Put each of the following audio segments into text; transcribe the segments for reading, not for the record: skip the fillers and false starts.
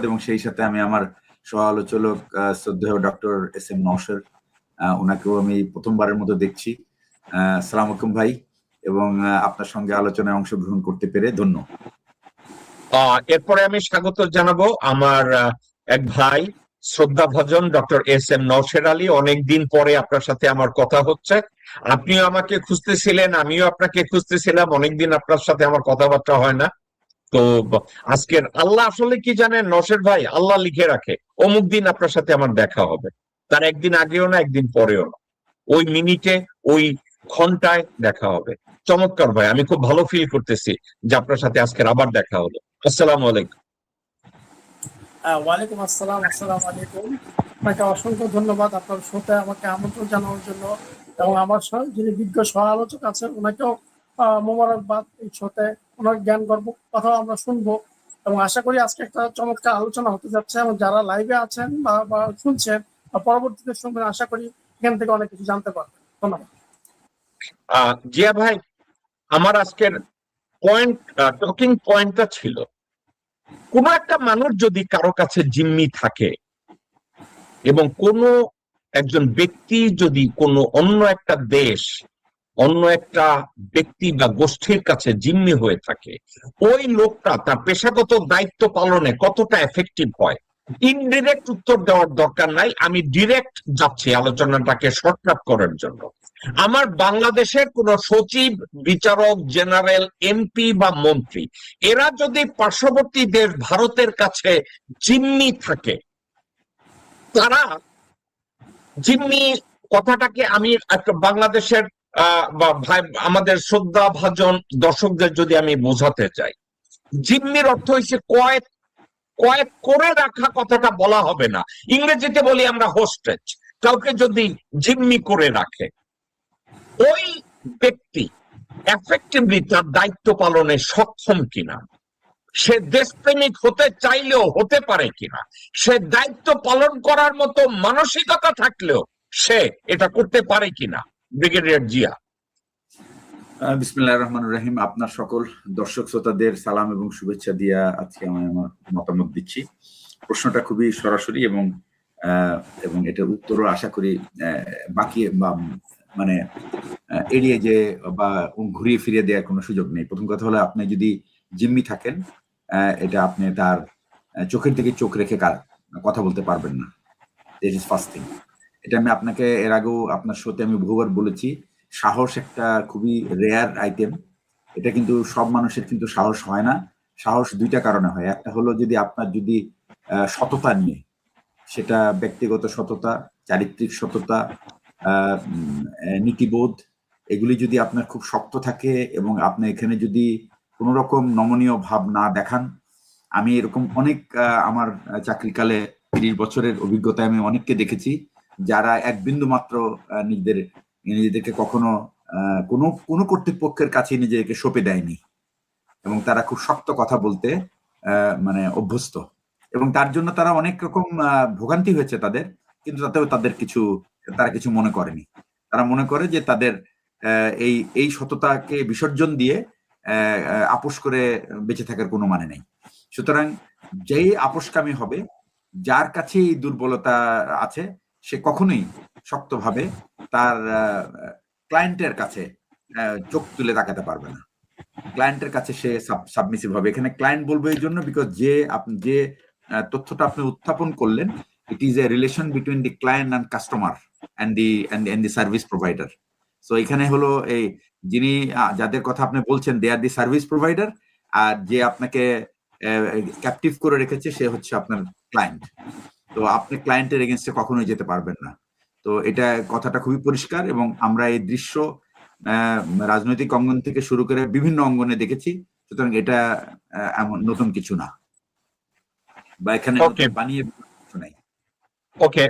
এবং সেই সাথে আমি আমার সহ আলোচক শ্রদ্ধেয় ডক্টর এস এম নওশের, ওনাকেও আমি প্রথমবারের মতো দেখছি। আসসালামু আলাইকুম ভাই, এবং আপনার সঙ্গে আলোচনায় অংশগ্রহণ করতে পেরে ধন্য। এরপরে আমি স্বাগত জানাবো আমার এক ভাই শ্রদ্ধাভাজন doctor S M Nowsher Ali. অনেকদিন পরে আপনার সাথে আমার কথা হচ্ছে। আপনিও আমাকে খুঁজতেছিলেন, আমিও আপনাকে খুঁজতেছিলাম, অনেকদিন আপনার সাথে আমার কথাবার্তা হয় না। তো আজকের আল্লাহ আসলে কি জানেন নওশের ভাই, আল্লাহ লিখে রাখে অমুক দিন আপনার সাথে আমার দেখা হবে, তার একদিন আগেও না একদিন পরেও না, ওই মিনিটে ওই ঘন্টায় দেখা হবে। চমৎকার ভাই, আমি খুব ভালো ফিল করতেছি যে আপনার সাথে আজকের আবার দেখা হলো। আসসালামু আলাইকুম। ওয়ালাইকুম আসসালাম। আসসালামু আলাইকুম। আপনাকে অসংখ্য ধন্যবাদ আপনার শোতে আমাকে আমন্ত্রণ জানানোর জন্য, এবং আমার যিনি বিজ্ঞ সহ আলোচক আছেন ওনাকেও মোবারকবাদ। এই শোতে ওনার জ্ঞান গর্ব কথা আমরা শুনবো, এবং আশা করি আজকে একটা চমৎকার আলোচনা হতে যাচ্ছে, এবং যারা লাইভে আছেন বা শুনছেন বা পরবর্তীতে শুনবেন, আশা করি এখান থেকে অনেক কিছু জানতে পারবেন। ধন্যবাদ। জিয়া ভাই, আমার আজকের টকিং পয়েন্টটা ছিল, কোন একটা মানুষ যদি কারো কাছে জিম্মি থাকে এবং কোনো একজন ব্যক্তি যদি কোনো অন্য একটা দেশ, অন্য একটা ব্যক্তি বা গোষ্ঠীর কাছে জিম্মি হয়ে থাকে, ওই লোকটা তার পেশাগত দায়িত্ব পালনে কতটা এফেক্টিভ হয়। ইনডিরেক্ট উত্তর দেওয়ার দরকার নাই, আমি ডিরেক্ট যাচ্ছি আলোচনাটাকে শর্টকাট করার জন্য। আমার বাংলাদেশের কোন সচিব, বিচারক জেনারেল, এমপি বা মন্ত্রী, এরা যদি পার্শ্ববর্তী দেশ ভারতের কাছে জিম্মি থাকে, তারা জিম্মি কথাটাকে আমি একটা বাংলাদেশের বা ভাই আমাদের শ্রদ্ধা ভাজন দর্শকদের যদি আমি বোঝাতে চাই, জিম্মির অর্থ হচ্ছে কয়েদ করে রাখা। কথাটা বলা হবে না, ইংরেজিতে বলি আমরা হোস্টেজ। কাউকে যদি জিম্মি করে রাখে, ওই ব্যক্তি এফেক্টিভলি তার দায়িত্ব পালনে সক্ষম কিনা, সে দেশপ্রেমিক হতে চাইলেও হতে পারে কিনা, সে দায়িত্ব পালন করার মতো মানসিকতা থাকলেও সে এটা করতে পারে কিনা। ব্রিগেডিয়ার জিয়া। বিসমিল্লাহির রহমানির রহিম। আপনার সকল দর্শক শ্রোতাদের সালাম এবং শুভেচ্ছা দিয়া আজকে আমি আমার মতামত দিচ্ছি। প্রশ্নটা খুবই সরাসরি এবং এটার উত্তরও আশা করি বাকি বা মানে এড়িয়ে যে বা ঘুরিয়ে ফিরিয়ে দেওয়ার কোনো সুযোগ নেই। প্রথম কথা হলো, আপনি যদি জিম্মি থাকেন, এটা আপনি তার চোখের দিকে চোখ রেখে কথা বলতে পারবেন না। This is first thing. এটা আমি আপনাকে এর আগেও আপনার সাথে আমি বহুবার বলেছি, সাহস একটা খুবই রেয়ার আইটেম। এটা কিন্তু সব মানুষের কিন্তু সাহস হয় না। সাহস দুইটা কারণে হয়। একটা হলো যদি আপনার যদি সততা নিয়ে, সেটা ব্যক্তিগত সততা, চারিত্রিক সততা, নীতিবোধ, এগুলি যদি আপনার খুব শক্ত থাকে এবং আপনি এখানে যদি কোনো রকম নমনীয় ভাব না দেখান। আমি এরকম অনেক আমার চাকরিকালে 30 বছরের অভিজ্ঞতায় আমি অনেককে দেখেছি যারা এক বিন্দু মাত্র নিজেদেরকে কখনো কোনো কর্তৃপক্ষের কাছে নিজেকে সঁপে দেয়নি, এবং তারা খুব শক্ত কথা বলতে মানে অভ্যস্ত, এবং তার জন্য তারা অনেক রকম ভোগান্তি হয়েছে তাদের, কিন্তু তাতেও তারা কিছু মনে করেনি। তারা মনে করে যে তাদের এই সততাকে বিসর্জন দিয়ে আপোষ করে বেঁচে থাকার কোনো মানে নেই। সুতরাং যেই আপোষকামী হবে, যার কাছে এই দুর্বলতা আছে, সে কখনোই শক্তভাবে তার ক্লায়েন্টের কাছে চোখ তুলে তাকাতে পারবে না। ক্লায়েন্টের কাছে সে সাবমিসিভ হবে। এখানে ক্লায়েন্ট বলবো এই জন্য, বিকজ যে তথ্যটা আপনি উত্থাপন করলেন, it is a relation between the client and customer and the service provider. So এখানে হলো এই যিনি যাদের কথা আপনি বলছেন, দে আর দি সার্ভিস প্রোভাইডার, আর যে আপনাকে ক্যাপটিভ করে রেখেছে সে হচ্ছে আপনার ক্লায়েন্ট। তো আপনি ক্লায়েন্টের এগেনস্টে কখনোই যেতে পারবেন না। তো এটা কথাটা খুবই পরিষ্কার, এবং আমরা এই দৃশ্য রাজনৈতিক অঙ্গন থেকে শুরু করে বিভিন্ন অঙ্গনে দেখেছি। সুতরাং এটা এমন নতুন কিছু না, বা এখানে বানিয়ে কিছু নাই। ওকে,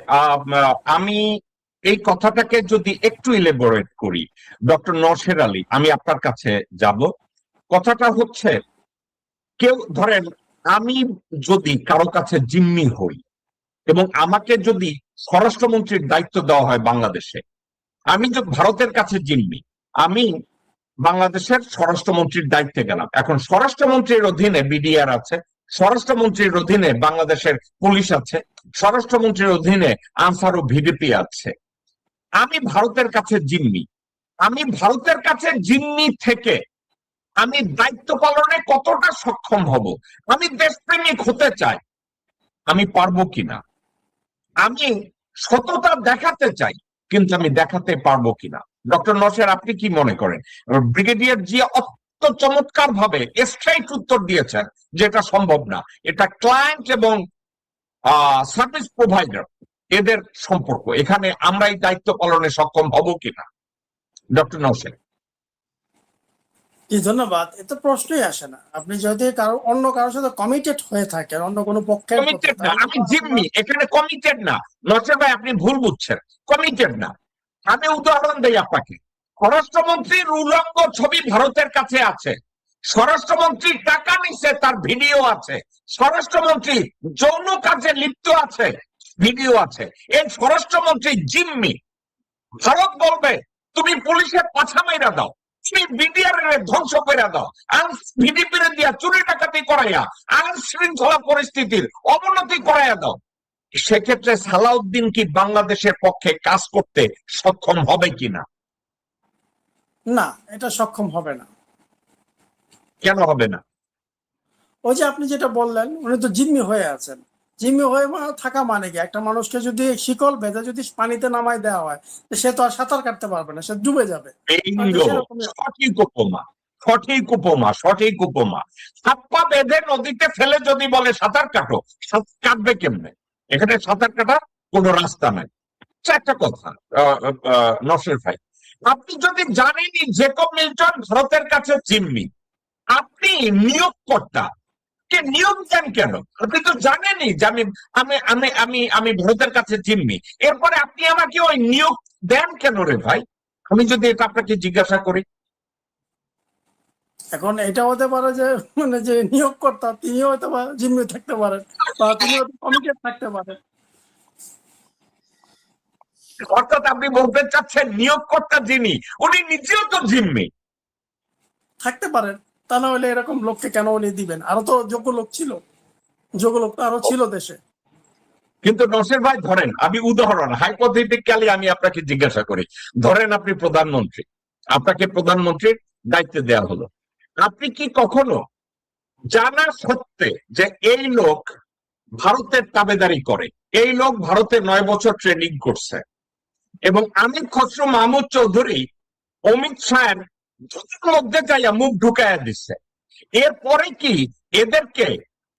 আমি এই কথাটাকে যদি একটু ইলেবোরেট করি, ডক্টর নওশের আলী, আমি আপনার কাছে যাব। কথাটা হচ্ছে, কেউ ধরেন আমি যদি কারো কাছে জিম্মি হই এবং আমাকে যদি স্বরাষ্ট্রমন্ত্রীর দায়িত্ব দেওয়া হয় বাংলাদেশে, আমি যদি ভারতের কাছে জিম্মি, আমি বাংলাদেশের স্বরাষ্ট্রমন্ত্রীর দায়িত্বে গেলাম। এখন স্বরাষ্ট্রমন্ত্রীর অধীনে বিডিআর আছে, স্বরাষ্ট্রমন্ত্রীর অধীনে বাংলাদেশের পুলিশ আছে, স্বরাষ্ট্রমন্ত্রীর অধীনে আনসার ও ভিডিপি আছে। আমি ভারতের কাছে জিম্মি, আমি ভারতের কাছে জিম্মি থেকে আমি দায়িত্ব পালনে কতটা সক্ষম হব, আমি দেশপ্রেমিক হতে চাই, আমি পারবো কিনা, আমি সততা দেখাতে চাই কিন্তু আমি দেখাতে পারবো কিনা। ডক্টর নওশের, আপনি কি মনে করেন? ব্রিগেডিয়ার জিয়া অত্যন্ত চমৎকার ভাবে স্ট্রেইট উত্তর দিয়েছেন যে এটা সম্ভব না, এটা ক্লায়েন্ট এবং সার্ভিস প্রোভাইডার এদের সম্পর্ক, এখানে আমরা এই দায়িত্ব পালনে সক্ষম হব কিনা। ডক্টর নওশের। ধন্যবাদ। এতে প্রশ্নই আসে না। আপনি যদি অন্য কারোর সাথে কমিটেড হয়ে থাকেন, অন্য কোনো পক্ষের কমিটেড না, আমি জিম্মি, এখানে কমিটেড না। নওশের ভাই, আপনি ভুল বুঝছেন, কমিটেড না। আমি উদাহরণ দেই আপনাকে। স্বরাষ্ট্রমন্ত্রীর উলঙ্গ ছবি ভারতের কাছে আছে, স্বরাষ্ট্রমন্ত্রী টাকা নিচ্ছে, তার ভিডিও আছে, স্বরাষ্ট্রমন্ত্রী যৌন কাজে লিপ্ত আছে, ভিডিও আছে। এই স্বরাষ্ট্রমন্ত্রী জিম্মি। ভারত বলবে তুমি পুলিশের পাছা মেরা দাও, তুমি বিডিআর ধ্বংস করে দাও, ভিডিপি দিয়া চুরি ডাকাতি করাইয়া আইন শৃঙ্খলা পরিস্থিতির অবনতি করাইয়া দাও, সেক্ষেত্রে সালাউদ্দিন কি বাংলাদেশের পক্ষে কাজ করতে সক্ষম হবে কিনা? না, এটা সক্ষম হবে না। কেন হবে না? ওই যে আপনি যেটা বললেন, উনি তো জিম্মি হয়ে আছেন। জিম্মি হয়ে থাকা মানে কি, একটা মানুষকে যদি শিকল বেঁধে যদি পানিতে নামায় দেওয়া হয়, সে তো আর সাঁতার কাটতে পারবে না, সে ডুবে যাবে। সঠিক উপমা, সঠিক উপমা, সঠিক উপমা। হাত পা বেঁধে নদীতে ফেলে যদি বলে সাঁতার কাটো, কাটবে কেমনে? এখানে সাঁতার কাটার কোন রাস্তা নাই। একটা কথা নওশের ভাই, আপনি যদি জানেনই জেকব মিল্টন ভারতের কাছে জিম্মি, আপনি নিয়োগকর্তা, কে নিয়োগ দেন কেন? আপনি তো জানেনই যে আমি আমি আমি আমি আমি ভারতের কাছে জিম্মি, এরপরে আপনি আমাকে ওই নিয়োগ দেন কেন রে ভাই? আমি যদি এটা আপনাকে জিজ্ঞাসা করি। এখন এটা হতে পারে যে মানে যে নিয়োগকর্তা তিনিও হয়তো বা জিম্মি থাকতে পারেন, বা তিনি কমিটেড থাকতে পারেন। অর্থাৎ আপনি বলতে চাচ্ছেন নিয়োগকর্তা যিনি, উনি নিজেও তো জিম্মি থাকতে পারেন। তা না হলে এরকম লোককে কেন উনি দিবেন? আরো তো যোগ্য লোক ছিল, যোগ্য লোক তো আরো ছিল দেশে। কিন্তু নওশের ভাই, ধরেন আমি উদাহরণ হাইপোথেটিক্যালি আমি আপনাকে জিজ্ঞাসা করি, ধরেন আপনি প্রধানমন্ত্রী, আপনাকে প্রধানমন্ত্রীর দায়িত্ব দেওয়া হলো, আপনি কি কখনো জানা সত্ত্বে যে এই লোক ভারতের তাবেদারি করে, এই লোক ভারতে 9 বছর ট্রেনিং করছে এবং আমি খসরু মাহমুদ চৌধুরী অমিত শাহের মধ্যে যাইয়া মুখ ঢুকাইয়া দিচ্ছে, এরপরে কি এদেরকে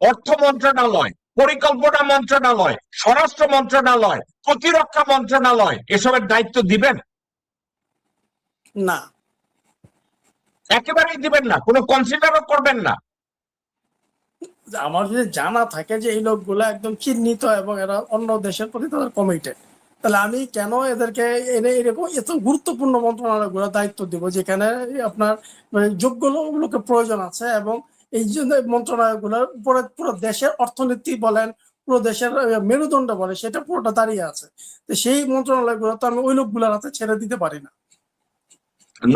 অর্থ মন্ত্রণালয়, পরিকল্পনা মন্ত্রণালয়, স্বরাষ্ট্র মন্ত্রণালয়, প্রতিরক্ষা মন্ত্রণালয় এসবের দায়িত্ব দিবেন? না, একেবারেই দিবেন না, কোনো কনসিডারও করবেন না। আমার যদি জানা থাকে যে এই লোকগুলো একদম চিহ্নিত এবং এরা অন্য দেশের প্রতি তাদের কমিটেড, তাহলে আমি কেন এদেরকে এনে এরকম এত গুরুত্বপূর্ণ মন্ত্রণালয়গুলো দায়িত্ব দিব যেখানে আপনার যোগ্য লোকের প্রয়োজন আছে, এবং এই জন্য মন্ত্রণালয়গুলোর উপরে পুরো দেশের অর্থনীতি বলেন, পুরো দেশের মেরুদণ্ড বলে, সেটা পুরোটা দাঁড়িয়ে আছে। তো সেই মন্ত্রণালয়গুলো তো আমি ওই লোকগুলোর হাতে ছেড়ে দিতে পারি না।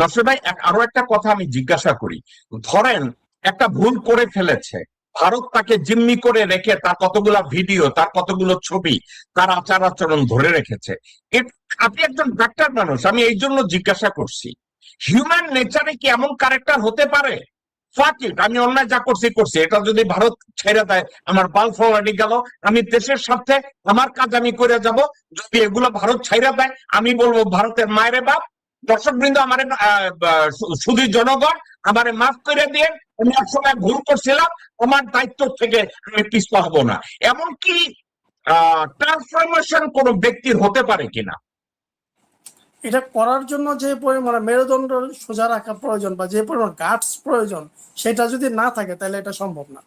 নসর ভাই, আরো একটা কথা আমি জিজ্ঞাসা করি, ধরেন একটা ভুল করে ফেলেছে, ভারত তাকে জিম্মি করে রেখে তার কতগুলো ভিডিও, তার কতগুলো ছবি, তার আচার আচরণ ধরে রেখেছে। আপনি একজন ডাক্তার মানুষ, আমি এই জন্য জিজ্ঞাসা করছি, হিউম্যান নেচারে কি এমন ক্যারেক্টার হতে পারে? ফাক ইট, আমি অন্যায় যা করছি করছি, এটা যদি ভারত ছেড়ে দেয় আমার বাল ফরওয়ার্ডিং গেল, আমি দেশের স্বার্থে আমার কাজ আমি করে যাব। যদি এগুলো ভারত ছেড়ে দেয়, আমি বলবো ভারতের মায়ের বাপ। দর্শক বৃন্দ, আমার শুধু জনগণ আমারে মাফ করে দিয়ে, আমি এক সময় ভুল করছিলাম, আমার দায়িত্ব থেকে আমি পিছপা হব না। এমনকি ট্রান্সফরমেশন কোন ব্যক্তির হতে পারে কিনা? এটা করার জন্য যে পরিমাণে মেরুদণ্ড সোজা রাখা প্রয়োজন বা যে পরিমাণ গাটস প্রয়োজন, সেটা যদি না থাকে তাহলে এটা সম্ভব না।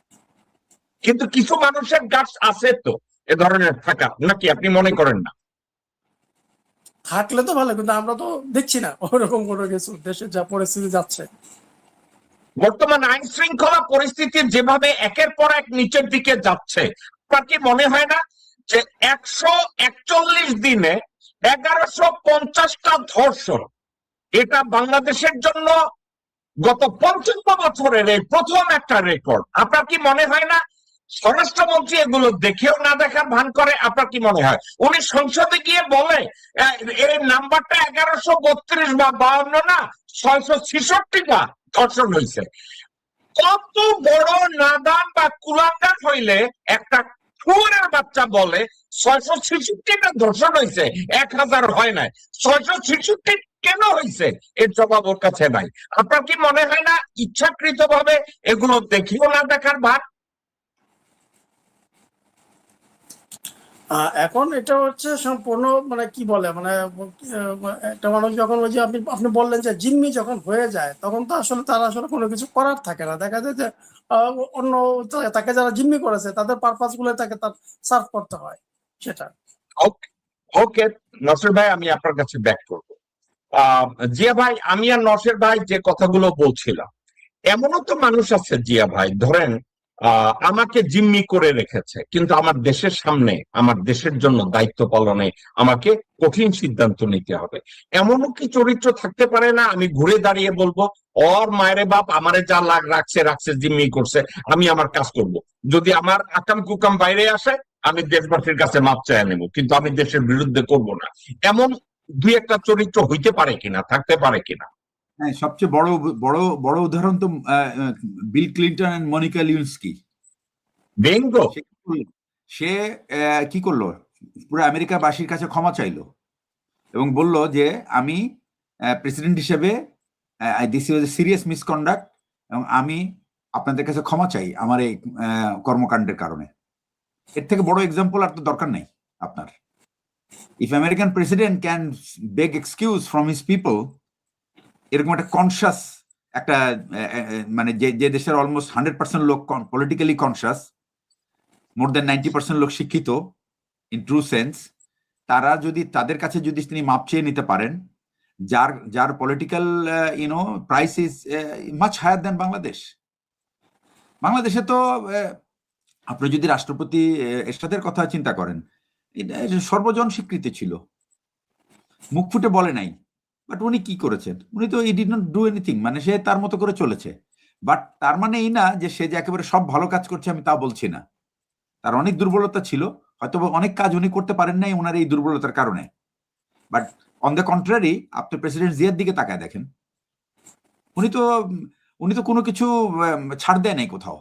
কিন্তু কিছু মানুষের গাটস আছে তো এ ধরনের থাকা, নাকি আপনি মনে করেন না? থাকলে তো ভালো, কিন্তু আমরা তো দেখছি না ওরকম কোনো কিছু। দেশের যা পরিস্থিতি যাচ্ছে, বর্তমান আইন শৃঙ্খলা পরিস্থিতি যেভাবে একের পর এক নিচের দিকে যাচ্ছে, আপনার কি মনে হয় না যে 141 দিনে 1150টা ধর্ষণ, এটা বাংলাদেশের জন্য গত 55 বছরের এই প্রথম একটা রেকর্ড? আপনার কি মনে হয় না স্বরাষ্ট্রমন্ত্রী এগুলো দেখেও না দেখার ভান করে। আপনার কি মনে হয় উনি সংসদে গিয়ে বলে এই নাম্বারটা 1132 বা 52 না 666টা ধর্ষণ হয়েছে? কত বড় নাদান বা কুলাঙ্গার হইলে একটা শুয়োরের বাচ্চা বলে 666টা ধর্ষণ হয়েছে, 1000 হয় নাই, 666 কেন হয়েছে এর জবাব ওর কাছে নাই। আপনার কি মনে হয় না ইচ্ছাকৃত ভাবে এগুলো দেখিও না দেখার ভান? এখন এটা হচ্ছে সম্পূর্ণ মানে কি বলে মানে একটা মানুষ যখন ওই যে আপনি আপনি বললেন যে জিম্মি যখন হয়ে যায় তখন তো আসলে তার আসলে কোনো কিছু করার থাকে না। দেখা যায় যে অন্য তাকে যারা জিম্মি করেছে তাদের পারপাস গুলো তাকে তার সার্ভ করতে হয় সেটা। ওকে, ওকে নসর ভাই, আমি আপনার কাছে ব্যাক করবো। জিয়া ভাই, আমি আর নসর ভাই যে কথাগুলো বলছিলাম, এমনও তো মানুষ আছে জিয়া ভাই, ধরেন আমাকে জিম্মি করে রেখেছে, কিন্তু আমার দেশের সামনে আমার দেশের জন্য দায়িত্ব পালনে আমাকে কঠিন সিদ্ধান্ত নিতে হবে। এমনও কি চরিত্র থাকতে পারে না আমি ঘুরে দাঁড়িয়ে বলবো ওর মায়েরে বাপ আমারে যা রাখছে রাখছে, জিম্মি করছে, আমি আমার কাজ করব। যদি আমার আকাম কুকাম বাইরে আসে আমি দেশবাসীর কাছে মাপ চাই নেব, কিন্তু আমি দেশের বিরুদ্ধে করব না। এমন দুই একটা চরিত্র হইতে পারে কিনা, থাকতে পারে কিনা? হ্যাঁ, সবচেয়ে বড় বড় বড় উদাহরণ তো বিল ক্লিন্টন এন্ড মনিকা লিউন্সকি। ব্যঙ্গ। সে কি করলো, পুরো আমেরিকাবাসীর কাছে ক্ষমা চাইলো এবং বলল যে আমি প্রেসিডেন্ট হিসেবে this was A serious misconduct এবং আমি আপনাদের কাছে ক্ষমা চাই আমার এই কর্মকাণ্ডের কারণে। এর থেকে বড় এক্সাম্পল আর তো দরকার নেই আপনার। If American president can beg excuse from his people, এরকম একটা কনসাস একটা মানে যে দেশের অলমোস্ট 100% লোক পলিটিক্যালি কনসাস, মোর দেন 90% লোক শিক্ষিত ইন ট্রু সেন্স, তারা যদি তাদের কাছে যদি তিনি মাপ চেয়ে নিতে পারেন, যার political price is much higher than Bangladesh. বাংলাদেশে তো আপনি যদি রাষ্ট্রপতি এরশাদের কথা চিন্তা করেন, এটা সর্বজন স্বীকৃতি ছিল, মুখ ফুটে বলে নাই, বাট উনি কি করেছেন? উনি তো ই ডিড নট ডু এনিথিং, মানে সে তার মতো করে চলেছে। বাট তার মানে এই না যে সে যে একেবারে সব ভালো কাজ করছে, আমি তা বলছি না। তার অনেক দুর্বলতা ছিল, হয়তো অনেক কাজ উনি করতে পারেন নাই ওনার এই দুর্বলতার কারণে। বাট অন দ্য কন্ট্রারি, আপনি প্রেসিডেন্ট জিয়ার দিকে তাকায় দেখেন, উনি তো কোনো কিছু ছাড় দেয় নাই, কোথাও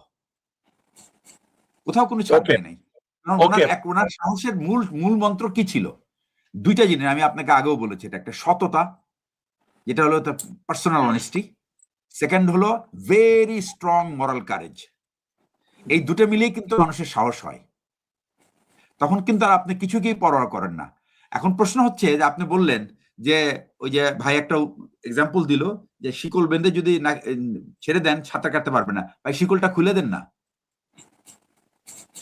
কোনো ছাড় দেয় নাই। কারণ ওনার সাহসের মূল মন্ত্র কি ছিল? দুইটা জিনিস আমি আপনাকে আগেও বলেছি, এটা একটা সততা, যেটা হলো পার্সোনাল অনেস্টি, সেকেন্ড হলো ভেরি স্ট্রং মরাল কারেজ। এই দুটো মিলিয়ে কিন্তু মানুষের সাহস হয়, তখন কিন্তু আর আপনি কিছুকেই পরোয়া করেন না। এখন প্রশ্ন হচ্ছে যে আপনি বললেন যে ওই যে ভাই একটা এক্সাম্পল দিল যে শিকল বেঁধে যদি না ছেড়ে দেন সাঁতার কাটতে পারবে না। ভাই শিকলটা খুলে দেন না,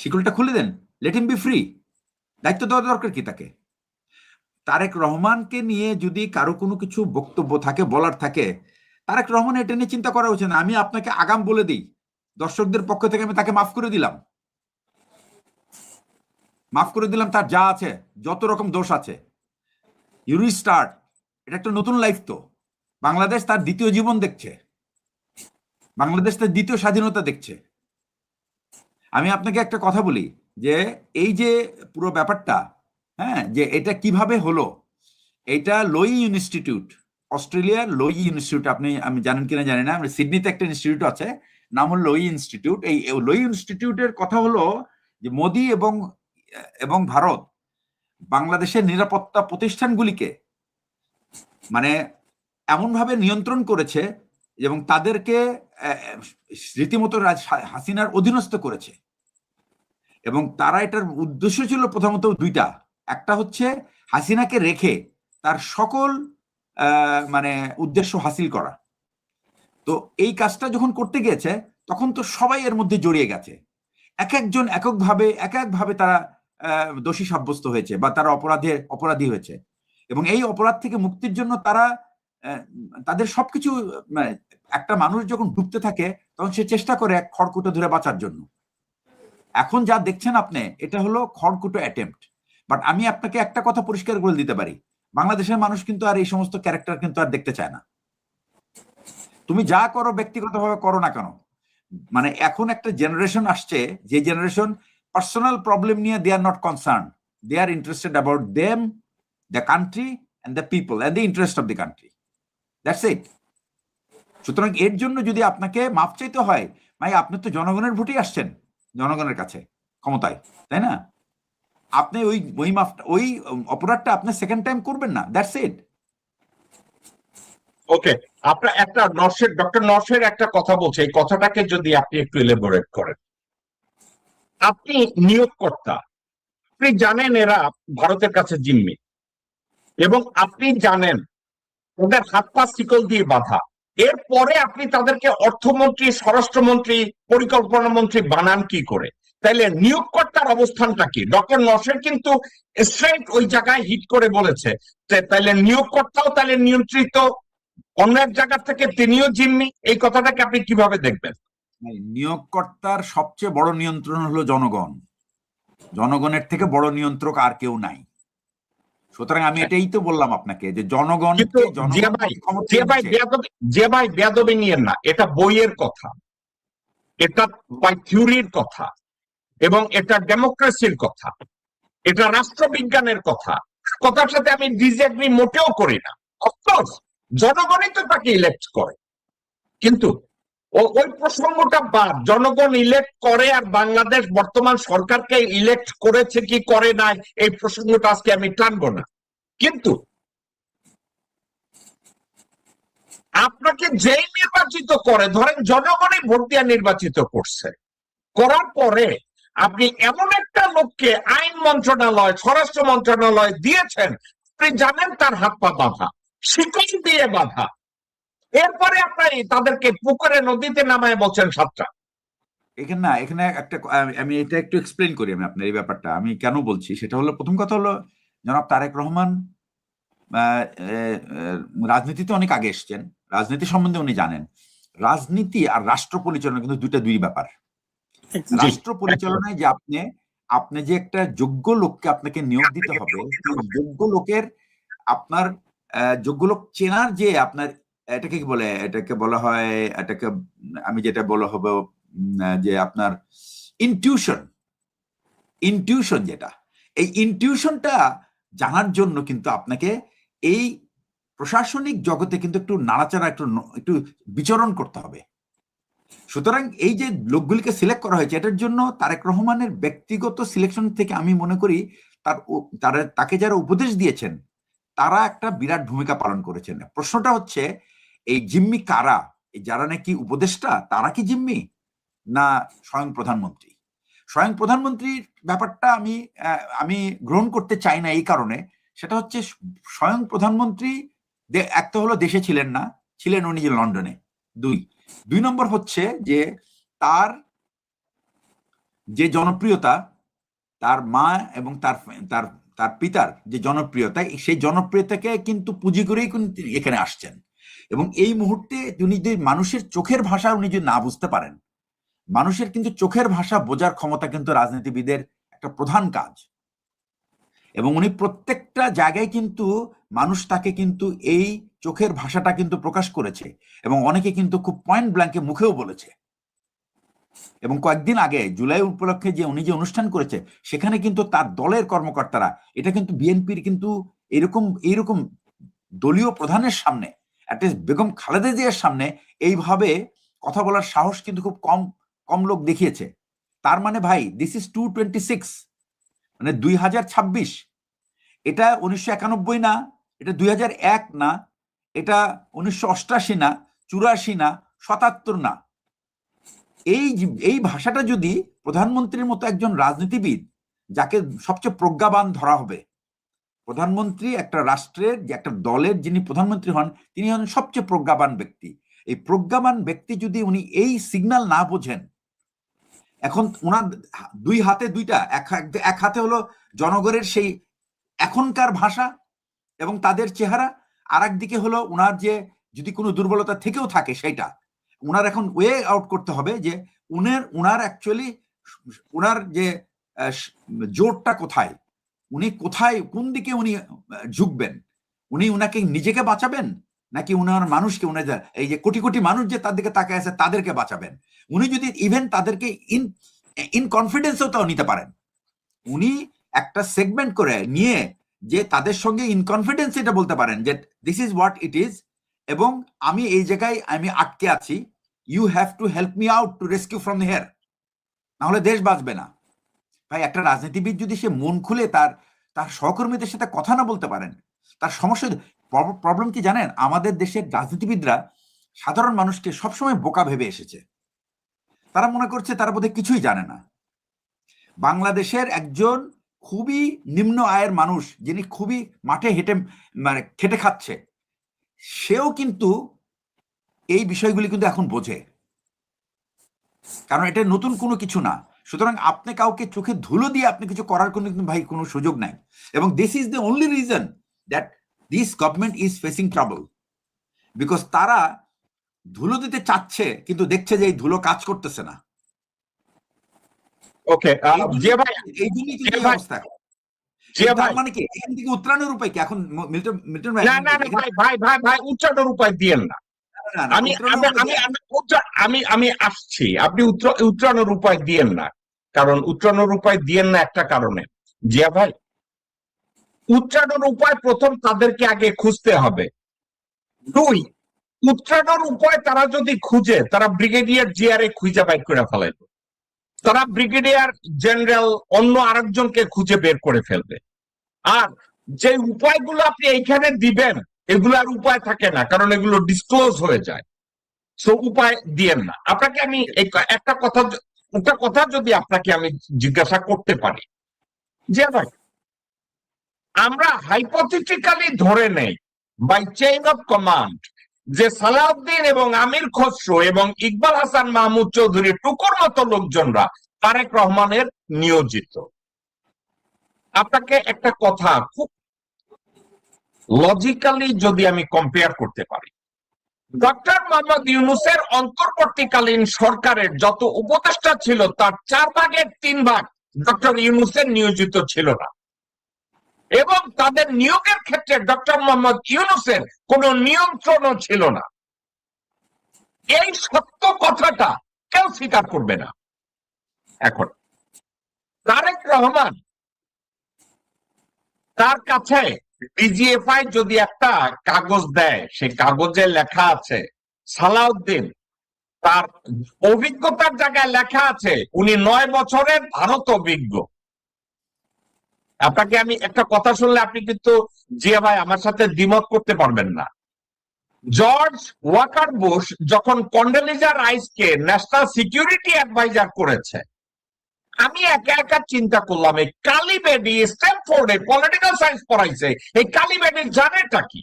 শিকলটা খুলে দেন, লেট হিম বি ফ্রি। দায়িত্ব দেওয়া দরকার কি তাকে? তারেক রহমানকে নিয়ে যদি কারো কোনো কিছু বক্তব্য থাকে, বলার থাকে, তারেক রহমান এটা নিয়ে চিন্তা করা উচিত না। আমি আপনাকে আগাম বলে দিই, দর্শকদের পক্ষ থেকে আমি তাকে মাফ করে দিলাম, তার যা আছে, যত রকম দোষ আছে। ইউ রিস্টার্ট, এটা একটা নতুন লাইফ। তো বাংলাদেশ তার দ্বিতীয় জীবন দেখছে, বাংলাদেশ তার দ্বিতীয় স্বাধীনতা দেখছে। আমি আপনাকে একটা কথা বলি যে এই যে পুরো ব্যাপারটা, হ্যাঁ, যে এটা কিভাবে হলো, এটা লোই ইনস্টিটিউট, অস্ট্রেলিয়ার লোই ইনস্টিটিউট, আমি জানেন কিনা জানি না, সিডনিতে একটা ইনস্টিটিউট আছে, নাম হলো লোই ইনস্টিটিউট। এই লোই ইনস্টিটিউটের কথা হলো যে মোদি এবং ভারত বাংলাদেশের নিরাপত্তা প্রতিষ্ঠানগুলিকে মানে এমনভাবে নিয়ন্ত্রণ করেছে এবং তাদেরকে রীতিমতো হাসিনার অধীনস্থ করেছে। এবং তারা এটার উদ্দেশ্য ছিল প্রথমত দুইটা, একটা হচ্ছে হাসিনাকে রেখে তার সকল মানে উদ্দেশ্য হাসিল করা। তো এই কাজটা যখন করতে গিয়েছে তখন তো সবাই এর মধ্যে জড়িয়ে গেছে, এক একজন এককভাবে তারা দোষী সাব্যস্ত হয়েছে বা তারা অপরাধী হয়েছে। এবং এই অপরাধ থেকে মুক্তির জন্য তারা তাদের সবকিছু, একটা মানুষ যখন ডুবতে থাকে তখন সে চেষ্টা করে এক খড়কুটো ধরে বাঁচার জন্য। এখন যা দেখছেন আপনি, এটা হলো খড়কুটো অ্যাটেম্পট। বাট আমি আপনাকে একটা কথা পরিষ্কার করে দিতে পারি, বাংলাদেশের মানুষ কিন্তু আর এই সমস্ত ক্যারেক্টার কিন্তু আর দেখতে চায় না। তুমি যা করো ব্যক্তিগতভাবে করো না কেন, মানে এখন একটা জেনারেশন আসছে, যে জেনারেশন পার্সোনাল প্রবলেম নিয়ে they are not concern, they are interested about them, the country and the people and the interest of the country. That's it. সুতরাং এর জন্য যদি আপনাকে মাপ চাইতে হয়, ভাই আপনি তো জনগণের ভোটেই আসছেন, জনগণের কাছে ক্ষমতায়, তাই না? আপনি ওই ওই মাপটা, ওই অপরাধটা আপনি সেকেন্ড টাইম করবেন না। That's it. ওকে, আপনার একটা ডক্টর নরসের একটা কথা বলছে, এই কথাটাকে যদি আপনি একটু এলাবোরেট করেন। আপনি নিয়োগকর্তা, আপনি জানেন এরা ভারতের কাছে জিম্মি, এবং আপনি জানেন ওদের হাত পা শিকল দিয়ে বাঁধা। এরপরে আপনি তাদেরকে অর্থমন্ত্রী, স্বরাষ্ট্রমন্ত্রী, পরিকল্পনা মন্ত্রী বানান কি করে? তাইলে নিয়োগকর্তার অবস্থানটা কি? ডক্টর নরসের কিন্তু স্ট্রেট ওই জায়গায় হিট করে বলেছে তাইলে নিয়োগকর্তাও তাহলে নিয়ন্ত্রিত অন্য এক জায়গা থেকে, তিনিও জিম্মি। এই কথাটাকে আপনি কিভাবে দেখবেন? নিয়োগকর্তার সবচেয়ে বড় নিয়ন্ত্রণ হলো জনগণ। জনগণের থেকে বড় নিয়ন্ত্রক আর কেউ নাই। সুতরাং আমি এটাই তো বললাম আপনাকে যে কিন্তু যে ভাই বেয়াদবি নিয়েন না, এটা বইয়ের কথা, এটা বাই থিওরির কথা, এবং এটা ডেমোক্রেসির কথা, এটা রাষ্ট্রবিজ্ঞানের কথা। কথার সাথে আমি ডিসএগ্রি মোটেও করি না। অফকোর্স জনগণই তো তাকে ইলেক্ট করে, কিন্তু ওই প্রসঙ্গটা বাদ। জনগণ ইলেক্ট করে আর বাংলাদেশ বর্তমান সরকারকে ইলেক্ট করেছে কি করে নাই, এই প্রসঙ্গটা আজকে আমি টানবো না। কিন্তু আপনাকে যেই নির্বাচিত করে, ধরেন জনগণই ভোট দিয়ে নির্বাচিত করছে, করার পরে আপনি এমন একটা লোককে আইন মন্ত্রণালয়, স্বরাষ্ট্র মন্ত্রণালয় দিয়েছেন, আপনি জানেন তার হাত পা বাঁধা, শিকল দিয়ে বাঁধা, এরপরে আপনি তাদেরকে পুকুরে নদীতে নামায় বলছেন সাতটা। এখানে না, এখানে একটা আমি এটা একটু এক্সপ্লেন করি আমি আপনার এই ব্যাপারটা আমি কেন বলছি। সেটা হলো, প্রথম কথা হলো, জনাব তারেক রহমান রাজনীতিতে অনেক আগে এসছেন, রাজনীতি সম্বন্ধে উনি জানেন। রাজনীতি আর রাষ্ট্র পরিচালনা কিন্তু দুই ব্যাপার। রাষ্ট্র পরিচালনায় যে আপনি যে একটা যোগ্য লোককে আপনাকে নিয়োগ দিতে হবে, সেই যোগ্য লোকের আপনার যোগ্য লোক চেনার যে আপনার, এটাকে কি বলে, এটাকে বলা হয়, এটাকে আমি যেটা বলা হবে যে আপনার ইনটিউশন যেটা, এই ইনটিউশনটা জানার জন্য কিন্তু আপনাকে এই প্রশাসনিক জগতে কিন্তু একটু নাড়াচাড়া, একটু বিচরণ করতে হবে। সুতরাং এই যে লোকগুলিকে সিলেক্ট করা হয়েছে, এটার জন্য তারেক রহমানের ব্যক্তিগত সিলেকশন থেকে আমি মনে করি তাকে যারা উপদেশ দিয়েছেন তারা একটা বিরাট ভূমিকা পালন করেছেন। প্রশ্নটা হচ্ছে, এই জিম্মি কারা? যারা নাকি উপদেষ্টা, তারা কি জিম্মি, না স্বয়ং প্রধানমন্ত্রী? স্বয়ং প্রধানমন্ত্রীর ব্যাপারটা আমি গ্রহণ করতে চাই না এই কারণে, সেটা হচ্ছে স্বয়ং প্রধানমন্ত্রী একটা হলো দেশে ছিলেন না, ছিলেন উনি যে লন্ডনে। দুই নম্বর হচ্ছে যে তার যে জনপ্রিয়তা, তার মা এবং তার পিতার যে জনপ্রিয়তা, সেই জনপ্রিয়তাকে কিন্তু পুঁজি করেই কিন্তু এখানে আসছেন। এবং এই মুহূর্তে উনি যদি মানুষের চোখের ভাষা উনি যদি না বুঝতে পারেন, মানুষের কিন্তু চোখের ভাষা বোঝার ক্ষমতা কিন্তু রাজনীতিবিদের একটা প্রধান কাজ। এবং উনি প্রত্যেকটা জায়গায় কিন্তু মানুষ তাকে কিন্তু এই চোখের ভাষাটা কিন্তু প্রকাশ করেছে, এবং অনেকে কিন্তু খুব পয়েন্ট ব্ল্যাঙ্কে মুখেও বলেছে। এবং কয়েকদিন আগে জুলাই উপলক্ষে যে উনি যে অনুষ্ঠান করেছে, সেখানে কিন্তু তার দলের কর্মকর্তারা, এটা কিন্তু বিএনপির কিন্তু এইরকম দলীয় প্রধানের সামনে, অ্যাটলিস্ট বেগম খালেদা জিয়ার সামনে এইভাবে কথা বলার সাহস কিন্তু খুব কম লোক দেখিয়েছে। তার মানে ভাই, দিস ইজ 226, মানে 2026। এটা 1991 না, এটা 2001 না, এটা 1988 না, 84 না, 77 না। এই ভাষাটা যদি প্রধানমন্ত্রীর মতো একজন রাজনীতিবিদ, যাকে সবচেয়ে প্রজ্ঞাবান ধরা হবে, প্রধানমন্ত্রী একটা রাষ্ট্রের, যে একটা দলের যিনি প্রধানমন্ত্রী হন, তিনি হন সবচেয়ে প্রজ্ঞাবান ব্যক্তি। এই প্রজ্ঞাবান ব্যক্তি যদি উনি এই সিগন্যাল না বোঝেন, এখন ওনার দুই হাতে দুইটা, এক হাতে হলো জনগণের সেই এখনকার ভাষা এবং তাদের চেহারা, আর একদিকে হলো ওনার যে যদি কোনো দুর্বলতা থেকেও থাকে সেইটা ওনার এখন ওয়ে আউট করতে হবে, যে উনার অ্যাকচুয়ালি ওনার যে জোরটা কোথায়, উনি কোথায়, কোন দিকে উনি ঝুঁকবেন, উনি উনাকে নিজেকে বাঁচাবেন, নাকি উনার মানুষকে উনি এই যে কোটি কোটি মানুষ যে তার দিকে তাকায় আছে তাদেরকে বাঁচাবেন? উনি যদি ইভেন তাদেরকে ইন কনফিডেন্সও তাও নিতে পারেন, উনি একটা সেগমেন্ট করে নিয়ে যে তাদের সঙ্গে ইন কনফিডেন্স এটা বলতে পারেন যে this is what it is, এবং আমি এই জায়গায় আমি আটকে আছি, you have to help me out to rescue from here, নাহলে দেশ বাঁচবে না। ভাই একটা রাজনীতিবিদ যদি সে মন খুলে তার তার সহকর্মীদের সাথে কথা না বলতে পারেন, তার সমস্যা, প্রবলেম কি জানেন, আমাদের দেশের রাজনীতিবিদরা সাধারণ মানুষকে সবসময় বোকা ভেবে এসেছে। তারা মনে করছে তারা বোধহয় কিছুই জানে না। বাংলাদেশের একজন খুবই নিম্ন আয়ের মানুষ, যিনি খুবই মাঠে হেঁটে মানে খেটে খাচ্ছে, সেও কিন্তু এই বিষয়গুলি কিন্তু এখন বোঝে, কারণ এটা নতুন কোনো কিছু না। সুতরাং আপনি কাউকে চোখে ধুলো দিয়ে আপনি কিছু করার কোনো ভাই কোনো সুযোগ নাই। এবং this is the only reason that this government is facing trouble, because তারা ধুলো দিতে চাচ্ছে কিন্তু দেখছে যে এই ধুলো কাজ করতেছে না। ওকে, জিয়া ভাই, এই জন্যই কিন্তু এই অবস্থা। জিয়া ভাই, মানে কি এখান থেকে উত্তরানোর উপায় কি এখন? মিল্টন ভাই, না না না ভাই ভাই ভাই ভাই উচ্চারণের উপায় দিয়েন না। আমি আমি আমি আসছি, আপনি উত্তরানোর উপায় দিয়েন না, কারণ উত্তরানোর উপায় দিয়েন না একটা কারণে। জিয়া ভাই, উত্তরানোর উপায় প্রথম তাদেরকে আগে খুঁজতে হবে। দুই, উত্তরানোর উপায় তারা যদি খুঁজে, তারা ব্রিগেডিয়ার জিয়ারে খুঁজে বাইর করে ফেলাইবে, তারা ব্রিগেডিয়ার জেনারেল অন্য আরেকজনকে খুঁজে বের করে ফেলবে। আর যে উপায়গুলো আপনি এইখানে দিবেন, এগুলো আর উপায় থাকে না, কারণ এগুলো ডিসক্লোজ হয়ে যায়। সো উপায় দিয়েন না। আপনাকে আমি একটা কথা যদি আপনাকে আমি জিজ্ঞাসা করতে পারি, যে ভাই, আমরা হাইপোথেটিক্যালি ধরে নেই বাই চেইন অফ কমান্ড যে সালাউদ্দিন এবং আমির খসরু এবং ইকবাল হাসান মাহমুদ চৌধুরী টুকুর মতো লোকজনরা তারেক রহমানের নিয়োজিত। আপনাকে একটা কথা খুব লজিক্যালি যদি আমি কম্পেয়ার করতে পারি, ডক্টর মোহাম্মদ ইউনূসের অন্তর্বর্তীকালীন সরকারের যত উপদেষ্টা ছিল তার 4/3 ডক্টর ইউনূসের নিয়োজিত ছিল না, এবং তাদের নিয়োগের ক্ষেত্রে ডক্টর মোহাম্মদ ইউনূসের কোন নিয়ন্ত্রণও ছিল না। এই সত্য কথাটা কেউ স্বীকার করবে না। এখন তারেক রহমান, তার কাছে ডিজিএফআই যদি একটা কাগজ দেয়, সেই কাগজে লেখা আছে সালাউদ্দিন, তার অভিজ্ঞতার জায়গায় লেখা আছে উনি 9 বছরের ভারত অভিজ্ঞ। আপনাকে আমি একটা কথা শুনলে আপনি কিন্তু জিয়া ভাই আমার সাথে দ্বিমত করতে পারবেন না। জর্জ ওয়াকার বুশ যখন কন্ডোলিজা রাইসকে ন্যাশনাল সিকিউরিটি অ্যাডভাইজার করেছে, আমি একা একা চিন্তা করলাম এই কালিবেডি স্ট্যানফোর্ডে পলিটিক্যাল সায়েন্স পড়াইছে, এই কালিবেডি জানেটা কি?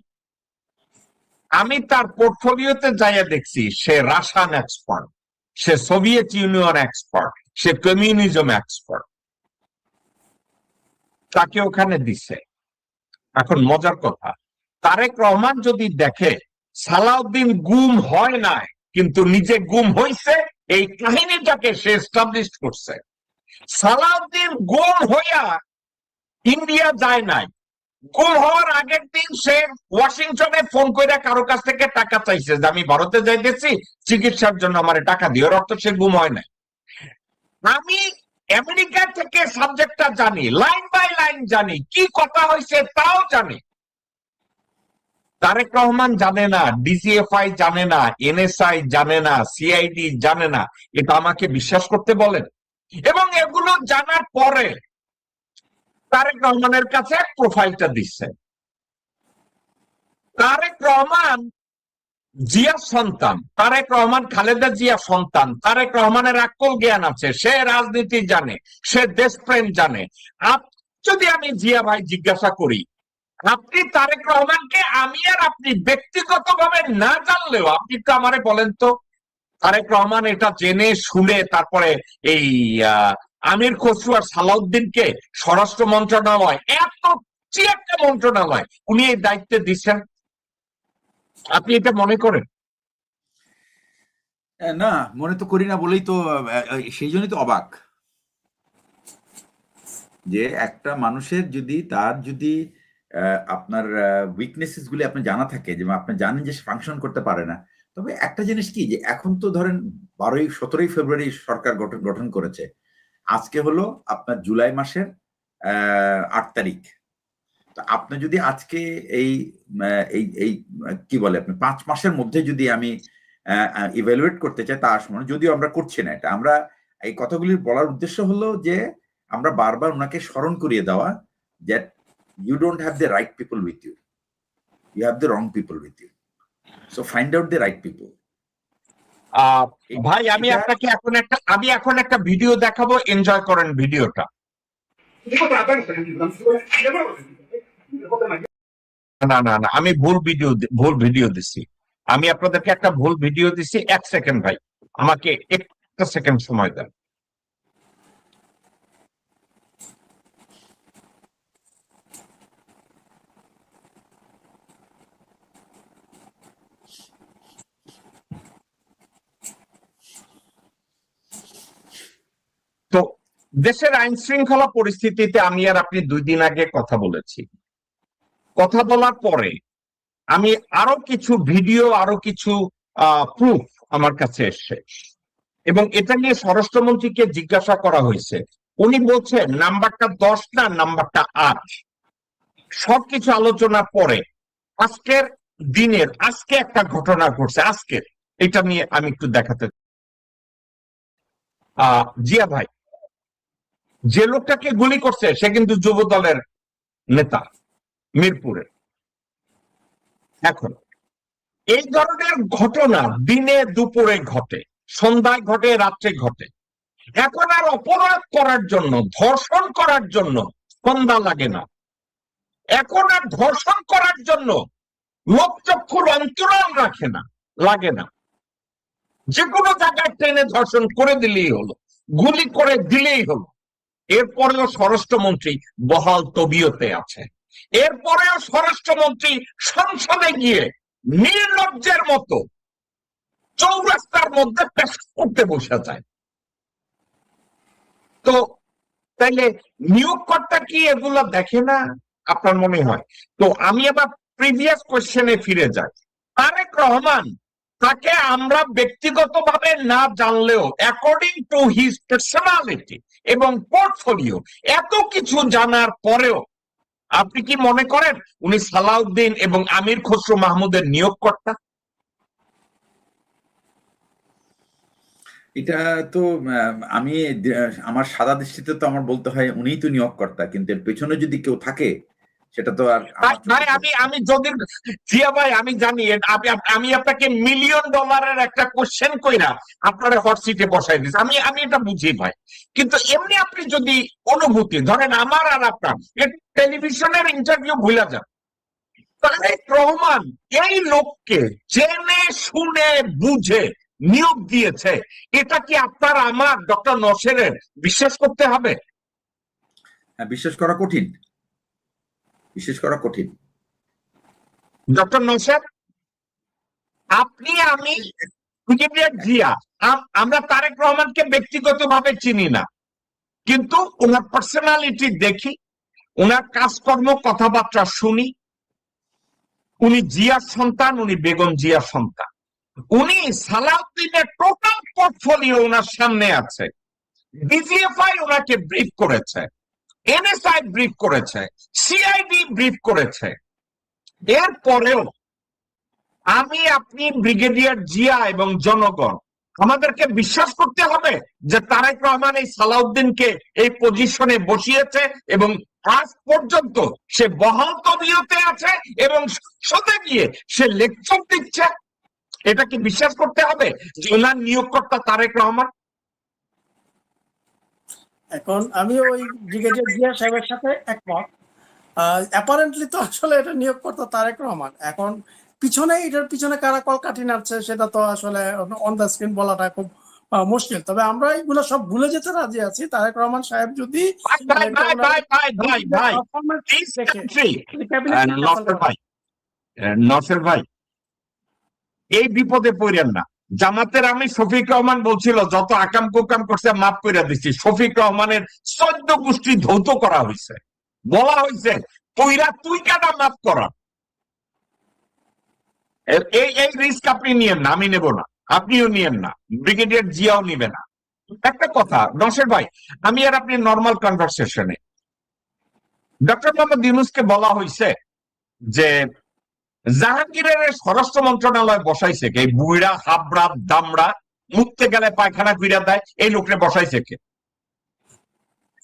আমি তার পোর্টফোলিওতে যাইয়া দেখছি সে রাশিয়ান এক্সপার্ট, সে সোভিয়েত ইউনিয়ন এক্সপার্ট, সে কমিউনিজম এক্সপার্ট, তাকে ওখানে দিছে। এখন মজার কথা, তারেক রহমান যদি দেখে সালাউদ্দিন গুম হয় নাই কিন্তু নিজে গুম হইছে, এই কাহিনীটাকে সে এস্টাবলিশ করছে। সালাউদ্দিন গুম হইয়া ইন্ডিয়া যায় নাই, গুম হওয়ার আগের দিন সে ওয়াশিংটনে ফোন করে কারো কাছ থেকে টাকা চাইছে যে আমি ভারতে যাইতেছি, চিকিৎসার জন্য আমার টাকা দিও, অর্থ সে গুম হয় নাই। আমি আমেরিকা থেকে সাবজেক্টটা জানি, লাইন বাই লাইন জানি, কি কথা হয়েছে তাও জানি। তারেক রহমান জানে না, ডিজিএফআই জানে না, এনএসআই জানে না, সিআইডি জানে না, এটা আমাকে বিশ্বাস করতে বলেন। এবং এগুলো জানার পরে তারেক রহমানের কাছে প্রোফাইলটা দিচ্ছে। তারেক রহমান জিয়া সন্তান, তারেক রহমান খালেদা জিয়া সন্তান, তারেক রহমানের আক্কল জ্ঞান আছে, সে রাজনীতি জানে, সে দেশপ্রেম জানে। যদি আমি জিয়া ভাই জিজ্ঞাসা করি, আপনি তারেক রহমানকে, আমি আর আপনি ব্যক্তিগতভাবে না জানলেও আপনি তো আমারে বলেন তো, তারেক রহমান এটা জেনে শুনে তারপরে এই আমির খসরু আর সালাউদ্দিনকে স্বরাষ্ট্র মন্ত্রণালয়, এত একটা মন্ত্রণালয় উনি এই দায়িত্বে দিচ্ছেন, আপনি এটা মনে করেন? না, মনে তো করি না বলেই তো, সেই জন্যই তো অবাক যে একটা মানুষের যদি তার যদি আপনার উইকনেসেস গুলি আপনি জানা থাকে, যে আপনি জানেন যে ফাংশন করতে পারে না। তবে একটা জিনিস কি, যে এখন তো ধরেন 17ই ফেব্রুয়ারি সরকার গঠন করেছে, আজকে হলো আপনার জুলাই মাসের 8 তারিখ। তো আপনি যদি আজকে এই এই কি বলে আপনি 5 মাসের মধ্যে যদি আমি ইভ্যালুয়েট করতে চাই, তা আসলে যদিও আমরা করছি না এটা, আমরা এই কথাগুলি বলার উদ্দেশ্য হলো যে আমরা বারবার ওনাকে স্মরণ করিয়ে দেওয়া যে you don't have the right people with you, you have the wrong people with you, so find out the right people. ভাই আমি আপনাকে এখন একটা ভিডিও দেখাবো, এনজয় করেন ভিডিওটা। না না না, আমি ভুল ভিডিও দিছি, আমি আপনাদেরকে একটা ভুল ভিডিও দিছি। 1 সেকেন্ড ভাই, আমাকে 1 সেকেন্ড সময় দেন। তো দেশের আইন শৃঙ্খলা পরিস্থিতিতে আমি আর আপনি 2 দিন আগে কথা বলেছি। কথা বলার পরে আমি আরো কিছু ভিডিও, আরো কিছু প্রুফ আমার কাছে এসছে, এবং এটা নিয়ে স্বরাষ্ট্রমন্ত্রীকে জিজ্ঞাসা করা হয়েছে। উনি বলছেন নাম্বারটা 10 না, নাম্বারটা 8। সবকিছু আলোচনার পরে আজকের দিনের আজকে একটা ঘটনা ঘটছে, আজকের এটা নিয়ে আমি একটু দেখাতে। জিয়া ভাই, যে লোকটাকে গুলি করছে সে কিন্তু যুব দলের নেতা, মিরপুরে। এখন এই ধরনের ঘটনা দিনে দুপুরে ঘটে, সন্ধ্যায় ঘটে, রাত্রে ঘটে। এখন আর অপরাধ করার জন্য, ধর্ষণ করার জন্য সন্ধ্যা লাগে না। এখন আর ধর্ষণ করার জন্য লোকচক্ষুর অন্তরাল লাগে না। যে কোনো জায়গায় ট্রেনে ধর্ষণ করে দিলেই হলো, গুলি করে দিলেই হলো। এরপরেও স্বরাষ্ট্রমন্ত্রী বহাল তবিয়তে আছে। এরপরেও স্বরাষ্ট্রমন্ত্রী সংসদে গিয়ে নির্লজ্জের মতো চৌরাস্তার মধ্যে পেশ করতে বসে যায়। তো তাইলে নিয়োগকর্তা কি এগুলো দেখে না আপনার মনে হয়? তো আমি আবার প্রিভিয়াস কোয়েশ্চেনে ফিরে যাই। তারেক রহমান, তাকে আমরা ব্যক্তিগতভাবে না জানলেও অ্যাকর্ডিং টু হিজ পার্সোনালিটি এবং পোর্টফোলিও এত কিছু জানার পরেও আপনি কি মনে করেন উনি সালাউদ্দিন এবং আমির খসরু মাহমুদের নিয়োগকর্তা? এটা তো আমি আমার সাদা দৃষ্টিতে তো আমার বলতে হয় উনিই তো নিয়োগকর্তা, কিন্তু এর পেছনে যদি কেউ থাকে সেটা তো আর আমি যদি জিয়া ভাই, আমি জানি আমি আপনাকে $1 মিলিয়ন একটা কোশ্চেন কইরা আপনারা হট সিটে বসাই দিচ্ছি, আমি এটা বুঝি ভাই। কিন্তু এমনি আপনি যদি অনুভূতি ধরেন আমার আর আপনার, টেলিভিশনের ইন্টারভিউ ভুলে যান। তারেক রহমান এই লোককে জেনে শুনে বুঝে নিয়োগ দিয়েছে, এটা কি আপনার আমার ডক্টর নওশেরের বিশ্বাস করতে হবে? বিশ্বাস করা কঠিন, বিশেষ করা কঠিন। ডক্টর নওশের, আপনি আমি ব্রিগেডিয়ার জিয়া, আমরা তারেক রহমানকে ব্যক্তিগতভাবে চিনি না, কিন্তু ওনার পার্সোনালিটি দেখি, ওনার কাজকর্ম কথাবার্তা শুনি। উনি জিয়ার সন্তান, উনি বেগম জিয়ার সন্তান। উনি সালাউদ্দিনের টোটাল পোর্টফোলিও ওনার সামনে আছে। ডিজিএফআই ওনাকে ব্রিফ করেছে, এনএসআই ব্রিফ করেছে, সিআইডি ব্রিফ করেছে। এরপরেও আমি, আপনি, ব্রিগেডিয়ার জিয়া এবং জনগণ আমাদেরকে বিশ্বাস করতে হবে যে তারেক রহমান এই সালাউদ্দিনকে এই পজিশনে বসিয়েছে এবং আজ পর্যন্ত সে বহাল তবিয়তে আছে এবং সংসদে গিয়ে সে লেকচার দিচ্ছে। এটা কি বিশ্বাস করতে হবে যে ওনার নিয়োগকর্তা তারেক রহমান? এখন আমি ওই ব্রিগেডিয়ার জিয়া সাহেবের সাথে একমত। অ্যাপারেন্টলি তো আসলে এটা নিয়োগকর্তা তারেক রহমান। এখন এটার পিছনে কারা কলকাঠি নাড়ছে সেটা তো আসলে অন দ্য স্ক্রিন বলাটা খুব মুশকিল। তবে আমরা এগুলো সব ভুলে যেতে রাজি আছি। তারেক রহমান সাহেব যদি নসের ভাই, এই বিপদে পড়েন না। জামাতের আমি শফিক রহমান বলছিল যত আকাম কুকাম করছে মাফ করে দিচ্ছি। শফিক রহমানের 14 গোষ্ঠী ধৌত করা হয়েছে, বলা হয়েছে তুই কাটা মাফ করা, এই রিস্ক আপনি নিয়েন না, আমি নেব না, আপনিও নিয়েন না, ব্রিগেডিয়ার জিয়াও নিবে না। একটা কথা নওশের ভাই, আমি আর আপনি নর্মাল কনভারসেশনে, ডক্টর মোহাম্মদ ইউনূসকে বলা হয়েছে যে জাহাঙ্গীরের স্বরাষ্ট্র মন্ত্রণালয় বসাইছে কে? এই বুইড়া হাবড়া দামড়া, মুখতে গেলে পায়খানা ফিরা দেয়, এই লোকরে বসাইছে কে?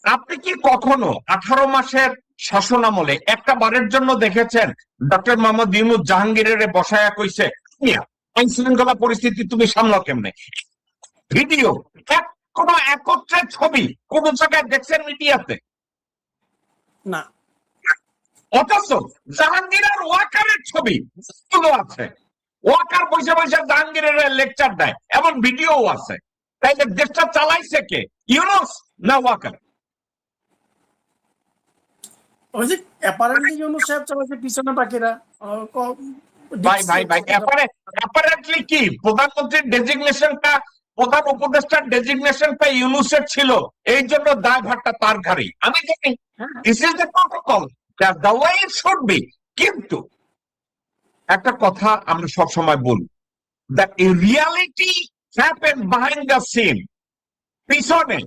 আপনি কি কখনো 18 মাসের শাসনামলে একটা বারের জন্য দেখেছেন ডক্টর মোহাম্মদ ইউনূস জাহাঙ্গীরের বসায়া কইছে আইন শৃঙ্খলা পরিস্থিতি তুমি সামলাও কেমনে? ভিডিও কোন একত্রে ছবি কোন জায়গায় দেখছেন মিডিয়াতে? না। অথচ জাহাঙ্গীর আর ওয়াকারের ছবি গুলো আছে, ওয়াকার বসে বসে জাহাঙ্গীরের লেকচার দেয়, এমন ভিডিও আছে। তাইলে দেশটা চালাইছে কে, ইউনূস না ওয়াকার? ওই যে অ্যাপারেন্টলি ইউনূস সাহেব চালাচ্ছে, পিছনে বাকিরা ভাই অ্যাপারেন্টলি কি প্রধানমন্ত্রীর ডেজিগনেশনটা, প্রধান উপদেষ্টার ডেজিগনেশনটা ইউনূসের ছিল, এই জন্য দায়ভারটা তার ঘাড়ে। আমি জানি this is the protocol, the way it should be. কিন্তু একটা কথা আমরা সবসময় বলি, the reality happen behind the scene, পিছনে।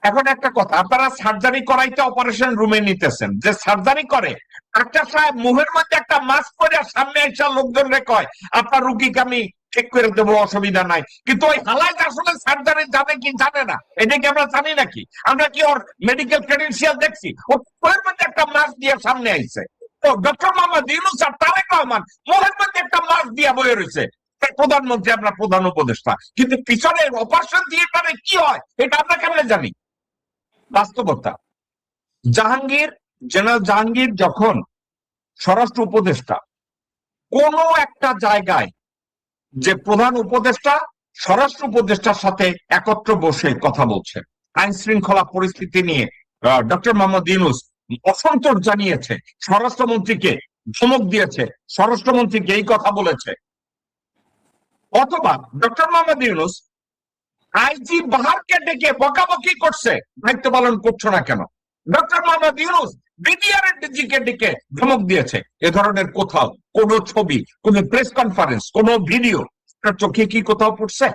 এখন একটা কথা, আপনারা সার্জারি করাইতে অপারেশন রুমে নিতেছেন, যে সার্জারি করে একটা সাহেব মুখের মধ্যে একটা মাস্ক পরে সামনে এসে লোকজন রে কয় আপনার রুগীকে আমি ঠিক করে দেবো, অসুবিধা নাই। কিন্তু ওই হালায় আসলে সার্জারি জানে কি জানে না, এটা কি আমরা জানি নাকি? আমরা কি ওর মেডিকেল ক্রেডেনশিয়াল দেখছি? ও মুখের মধ্যে একটা মাস্ক দিয়ে সামনে আইছে। তো ডক্টর মোহাম্মদ ইউনূস আর তারেক রহমান মুখের মধ্যে একটা মাস্ক দিয়ে বয়ে রয়েছে, প্রধানমন্ত্রী আমরা প্রধান উপদেষ্টা, কিন্তু পিছনে অপারেশন থিয়েটারে কি হয় এটা আমরা কেমনে জানি? বাস্তবতা, জেনারেল জাহাঙ্গীর যখন স্বরাষ্ট্র উপদেষ্টা, কোন একটা জায়গায় যে প্রধান উপদেষ্টা স্বরাষ্ট্র উপদেষ্টার সাথে একত্র বসে কথা বলছে আইন শৃঙ্খলা পরিস্থিতি নিয়ে, ডক্টর মোহাম্মদ ইউনূস অসন্তোষ জানিয়েছে, স্বরাষ্ট্রমন্ত্রীকে ধমক দিয়েছে, স্বরাষ্ট্রমন্ত্রীকে এই কথা বলেছে, অথবা ডক্টর মোহাম্মদ ইউনূস আইজি বাহারকে ডেকে বকাবকি করছে, দায়িত্ব পালন করছো না কেন? ডক্টর মোহাম্মদ ইউনূস বিডিআর এর ডিজিকে ডেকে ধমক দিয়েছে। এ ধরনের কোথাও কোন ছবি, কোন প্রেস কনফারেন্স, কোন ভিডিও চোখে কি কোথাও পড়ছে?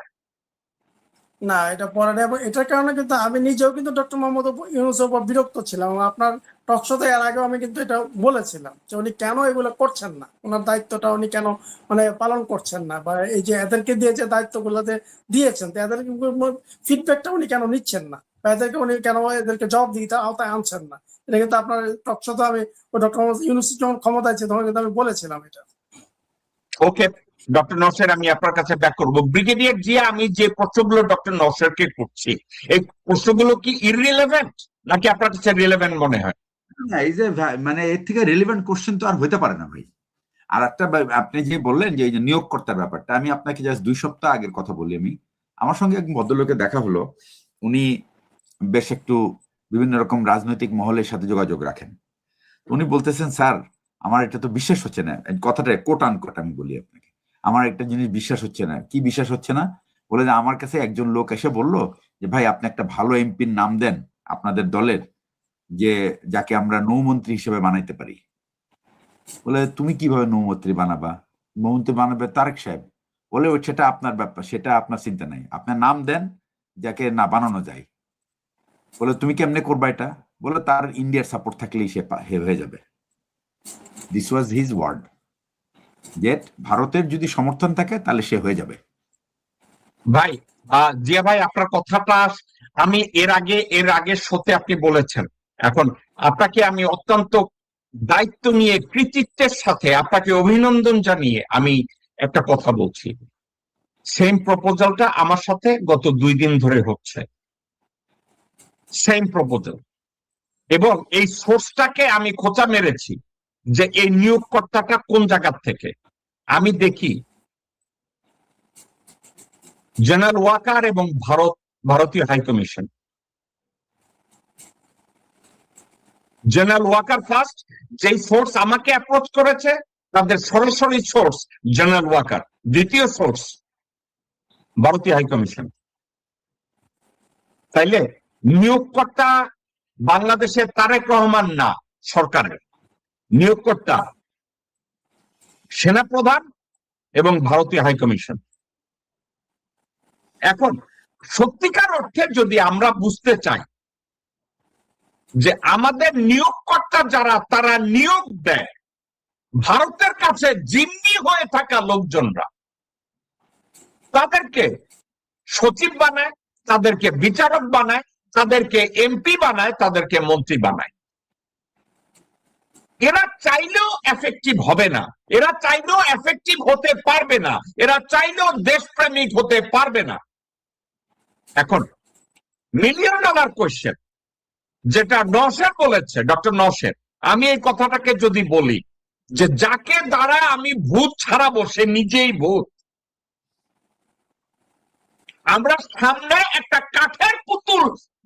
না, এটা পরে নেই। এবং এটার কারণে কিন্তু আমি নিজেও কিন্তু ডক্টর মোহাম্মদ ইউনূসের উপর বিরক্ত ছিলাম। এবং আপনার টকশোতে এর আগেও আমি কিন্তু এটা বলেছিলাম যে উনি কেন এগুলো করছেন না, ওনার দায়িত্বটা উনি কেন পালন করছেন না, বা এই যে এদেরকে দিয়ে যে দায়িত্বগুলোতে দিয়েছেন এদের ফিডব্যাকটা উনি কেন নিচ্ছেন না, বা এদেরকে উনি কেন এদেরকে জবাবদিহিতা আওতায় আনছেন না। এটা কিন্তু আপনার টকশোতে আমি ডক্টর মোহাম্মদ ইউনূস যখন ক্ষমতায় ছিল তখন কিন্তু আমি বলেছিলাম এটা। ওকে ডক্টর নওশের, আমি আপনার কাছে ব্যাক করবো। ব্রিগেডিয়ার জিয়া, আমি যে প্রশ্নগুলো ডক্টর নওশেরকে করছি, এই প্রশ্নগুলো কি ইররিলেভেন্ট নাকি আপনার কাছে রিলেভেন্ট মনে হয়? এই যে মানে এর থেকে রিলেভেন্ট কোশ্চেন তো আর হইতে পারে না ভাই। আর একটা আপনি যে বললেন যে এই যে নিয়োগকর্তার ব্যাপারটা, আমি আপনাকে জাস্ট 2 সপ্তাহ আগের কথা বলি। আমার সঙ্গে এক ভদ্রলোকে দেখা হলো, উনি বেশ একটু বিভিন্ন রকম রাজনৈতিক মহলের সাথে যোগাযোগ রাখেন। উনি বলতেছেন, স্যার আমার এটা তো বিশ্বাস হচ্ছে না, কথাটা কোট আনকোট আমি বলি আপনাকে, আমার একটা জিনিস বিশ্বাস হচ্ছে না। কি বিশ্বাস হচ্ছে না? বলে যে আমার কাছে একজন লোক এসে বলল যে ভাই আপনি একটা ভালো এমপির নাম দেন আপনাদের দলের, যে যাকে আমরা নৌমন্ত্রী হিসেবে বানাইতে পারি। বলে তুমি কিভাবে নৌমন্ত্রী বানাবা? নৌমন্ত্রী বানাবে তারেক সাহেব। বলে ওই সেটা আপনার ব্যাপার, সেটা আপনার চিন্তা নাই, আপনার নাম দেন যাকে না বানানো যায়। বলে তুমি কেমনে করবা এটা? বলে তার ইন্ডিয়ার সাপোর্ট থাকলেই সে হয়ে যাবে। দিস ওয়াজ হিজ ওয়ার্ড, যে ভারতের যদি সমর্থন থাকে তাহলে সে হয়ে যাবে। ভাই জিয়া ভাই, আপনার কথাটা আমি এর আগে শোতে আপনি বলেছেন। এখন আপনাকে আমি অত্যন্ত দায়িত্ব নিয়ে কৃতিত্বের সাথে আপনাকে অভিনন্দন জানিয়ে আমি একটা কথা বলছি। সেম প্রপোজালটা আমার সাথে গত 2 দিন ধরে হচ্ছে, সেম প্রপোজাল, এবং এই সোর্সটাকে আমি খোঁচা মেরেছি যে এই নিয়োগকর্তাটা কোন জায়গা থেকে। আমি দেখি জেনারেল ওয়াকার এবং ভারতীয় হাইকমিশন। জেনারেল ওয়াকার ফার্স্ট, যেই সোর্স আমাকে অ্যাপ্রোচ করেছে তাদের সরাসরি সোর্স জেনারেল ওয়াকার, দ্বিতীয় সোর্স ভারতীয় হাইকমিশন। তাইলে নিয়োগকর্তা বাংলাদেশে তারেক রহমান না, সরকারের নিয়োগকর্তা সেনাপ্রধান এবং ভারতীয় হাইকমিশন। এখন সত্যিকার অর্থে যদি আমরা বুঝতে চাই যে আমাদের নিয়োগকর্তা যারা, তারা নিয়োগ দেয় ভারতের কাছে জিম্মি হয়ে থাকা লোকজনরা, তাদেরকে সচিব বানায়, তাদেরকে বিচারক বানায়, তাদেরকে এমপি বানায়, তাদেরকে মন্ত্রী বানায়। এরা চাইলেও এফেক্টিভ হবে না, এরা চাইলেও এফেক্টিভ হতে পারবে না, এরা চাইলেও দেশপ্রেমিক হতে পারবে না। এখন মিলিয়ন ডলার কোয়েশ্চেন, যেটা নওশের বলেছে, ডক্টর নওশের, আমি এই কথাটাকে যদি বলি যে যাকে দ্বারা আমি ভূত ছাড়াবো সে নিজেই ভূত। আমরা সামনে একটা কাঠের পুতুল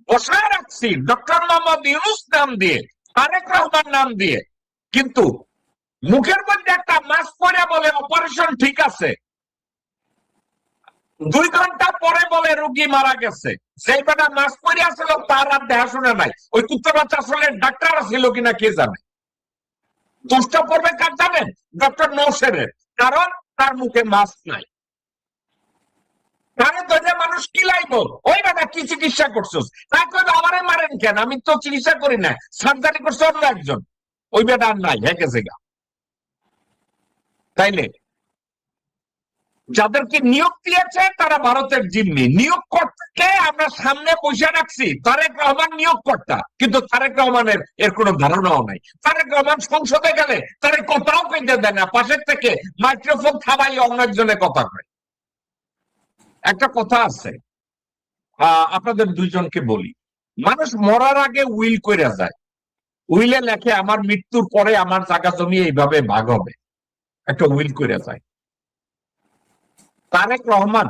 বসায় রাখছি ডক্টর মোহাম্মদ ইউনূস নাম দিয়ে, তারেক রহমান নাম দিয়ে, কিন্তু মুখের মধ্যে একটা মাস্ক পরে বলে অপারেশন ঠিক আছে, 2 ঘন্টা পরে বলে রোগী মারা গেছে। সেই বেটা মাস্ক পরে আসছিল, তার আর দেখাশোনা নাই। ওই কুত্তা বাচ্চা আসলে ডাক্তার ছিল কিনা কে জানে। দোষটা পড়বে কার জানেন? ডক্টর নওশেরের, কারণ তার মুখে মাস্ক নাই। তারে ধরে মানুষ কি লাইব, ওই বেটা কি চিকিৎসা করছিস, তাকে আমারে মারেন কেন, আমি তো চিকিৎসা করি না, সার্জারি করছে অন্য একজন। ওই বেটা আর নাই, হ্যাঁ গেছে গা। তাইলে যাদেরকে নিয়োগ দিয়েছে তারা ভারতের জিম্মি। নিয়োগকর্তাকে আমরা সামনে বসে রাখছি, তারেক রহমান নিয়োগকর্তা, কিন্তু তারেক রহমানের এর কোনো ধারণাও নাই। তারেক রহমান সংসদে গেলে তার কথাও কইতে দেয় না, পাশের থেকে মাইক্রোফোন থামাই অন্য একজনের কথা কয়। একটা কথা আছে, আপনাদের দুইজনকে বলি, মানুষ মরার আগে উইল কইরা যায়, উইলে লেখে আমার মৃত্যুর পরে আমার জায়গা জমি এইভাবে ভাগ হবে, একটা উইল কইরা যায়। তারেক রহমান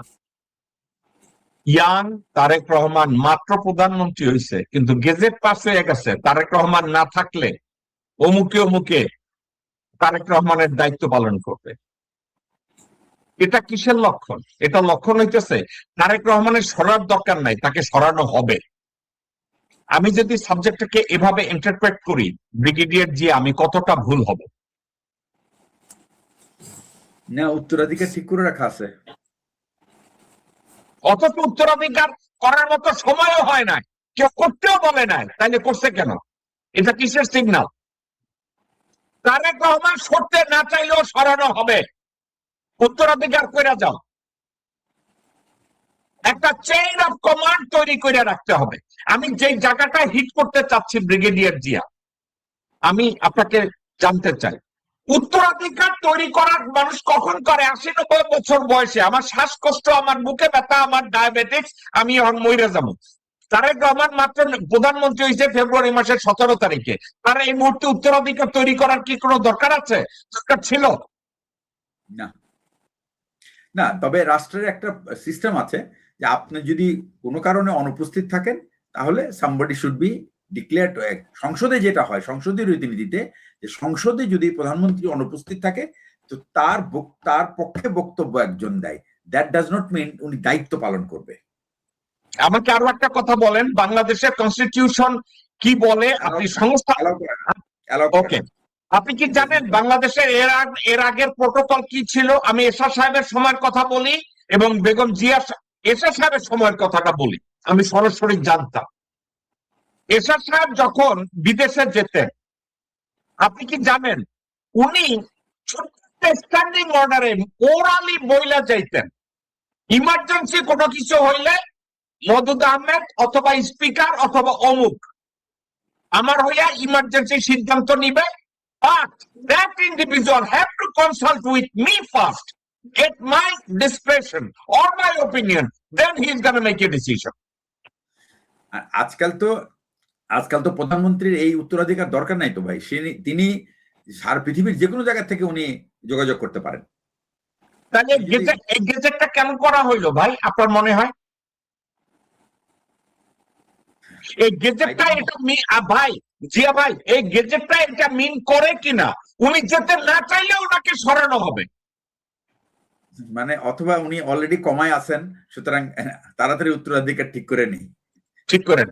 ইয়াং, তারেক রহমান মাত্র প্রধানমন্ত্রী হয়েছে, কিন্তু গেজেট পাস হয়ে গেছে তারেক রহমান না থাকলে অমুকে অমুকে তারেক রহমানের দায়িত্ব পালন করবে। এটা কিসের লক্ষণ? এটা লক্ষণ হইতেছে তারেক রহমানের সরার দরকার নাই, তাকে সরানো হবে। আমি যদি সাবজেক্টটাকে এভাবে ইন্টারপ্রেট করি, ব্রিগেডিয়ার জি, আমি কতটা ভুল হব? না, উত্তরাধিকার ঠিক করে রাখা আছে, অথচ উত্তরাধিকার করার মতো সময়ও হয় না, কেউ করতেও বলে নাই, তাইলে করছে কেন? এটা কিসের সিগন্যাল? তারেক রহমান সরতে না চাইলেও সরানো হবে, উত্তরাধিকার করে যাও। একটা চেইন অফ কমান্ড তৈরি করে রাখতে হবে। আমি যে জায়গাটা হিট করতে চাচ্ছি ব্রিগেডিয়ার জিয়া, আমি আপনাকে জানতে চাই, উত্তরাধিকার তৈরি করার মানুষ কখন করে? 80-90 বছর বয়সে। আমার শ্বাসকষ্ট, আমার বুকে ব্যথা, আমার ডায়াবেটিক্স, আমি এখন মইরা যাবো। তারেক রহমান মাত্র প্রধানমন্ত্রী হয়েছে ফেব্রুয়ারি মাসের 17 তারিখে। তার এই মুহূর্তে উত্তরাধিকার তৈরি করার কি কোনো দরকার আছে? দরকার ছিল না। না, তবে রাষ্ট্রের একটা সিস্টেম আছে যে আপনি যদি কোনো কারণে অনুপস্থিত থাকেন তাহলে সামবডি শুড বি ডিক্লেয়ার্ড। সংসদে যেটা হয়, সংসদীয় রীতিনীতিতে, যে সংসদে যদি প্রধানমন্ত্রী অনুপস্থিত থাকে তো তার পক্ষে বক্তব্য একজন দেয়, দ্যাট ডাজ নট মিন উনি দায়িত্ব পালন করবে। আমাকে আরো একটা কথা বলেন, বাংলাদেশের কনস্টিটিউশন কি বলে? আপনি সংস্থা, ওকে, আপনি কি জানেন বাংলাদেশের এর আগের প্রোটোকল কি ছিল? আমি এরশাদ সাহেবের সময়ের কথা বলি এবং বেগম জিয়া এরশাদ সাহেবের সময়ের কথাটা বলি, আমি সরাসরি জানতাম। এরশাদ সাহেব যখন বিদেশে যেতেন, আপনি কি জানেন উনি স্ট্যান্ডিং অর্ডারে ওরালি বইলা যাইতেন, ইমার্জেন্সি কোনো কিছু হইলে মওদুদ আহমেদ অথবা স্পিকার অথবা অমুক আমার হইয়া ইমার্জেন্সি সিদ্ধান্ত নিবে, but that individual have to consult with me first, get my discretion or my opinion, then he is going to make a decision. আজকাল তো প্রধানমন্ত্রীর এই উত্তরাধিকার দরকার নাই তো ভাই, তিনি সারা পৃথিবীর যে কোনো জায়গা থেকে উনি যোগাযোগ করতে পারেন। তাহলে এই গেজেটটা কেন করা হইলো ভাই আপনার মনে হয়? এই গেজেটটা এটা ভাই জিয়া ভাই, এই গেজেটটা এটা মিন করে কিনা? উনি যেতে না চাইলে ওনাকে সরানো হবে, মানে অথবা উনি অলরেডি কমায় আছেন, সুতরাং তাড়াতাড়ি উত্তরাধিকার ঠিক করে নেই। ঠিক করে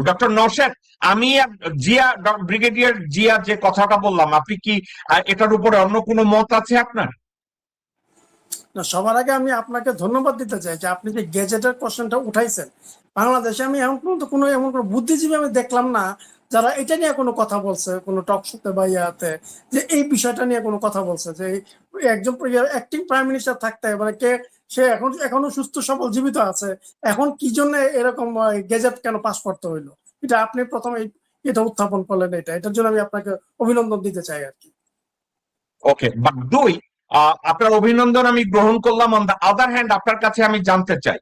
ডক্টর নওশাদ, আমি জিয়া, ব্রিগেডিয়ার জিয়া যে কথাটা বললাম, আপনি কি এটার উপরে অন্য কোনো মত আছে আপনার? না, সবার আগে আমি আপনাকে ধন্যবাদ দিতে চাই যে আপনি যে গেজেটের কোশ্চেনটা উঠাইছেন। বাংলাদেশে আমি এখন পর্যন্ত কোনো এমন কোনো বুদ্ধিজীবী আমি দেখলাম না যারা এটা নিয়ে কোনো কথা বলছে, কোনো টক শোতে বা ইয়াতে, যে এই বিষয়টা নিয়ে কোনো কথা বলছে যে একজন অ্যাক্টিং প্রাইম মিনিস্টার থাকতে মানে কে, সে এখনো সুস্থ সবল জীবিত আছে, এখন কি জন্য এরকম গেজেট কেন পাস করতে হইলো, এটা আপনি প্রথমে এটা উত্থাপন করলেন। এটার জন্য আমি আপনাকে অভিনন্দন দিতে চাই আর কি। ওকে, বাট দুই, আপনার অভিনন্দন আমি গ্রহণ করলাম। অন দ্য আদার হ্যান্ড, আপনার কাছে আমি জানতে চাই,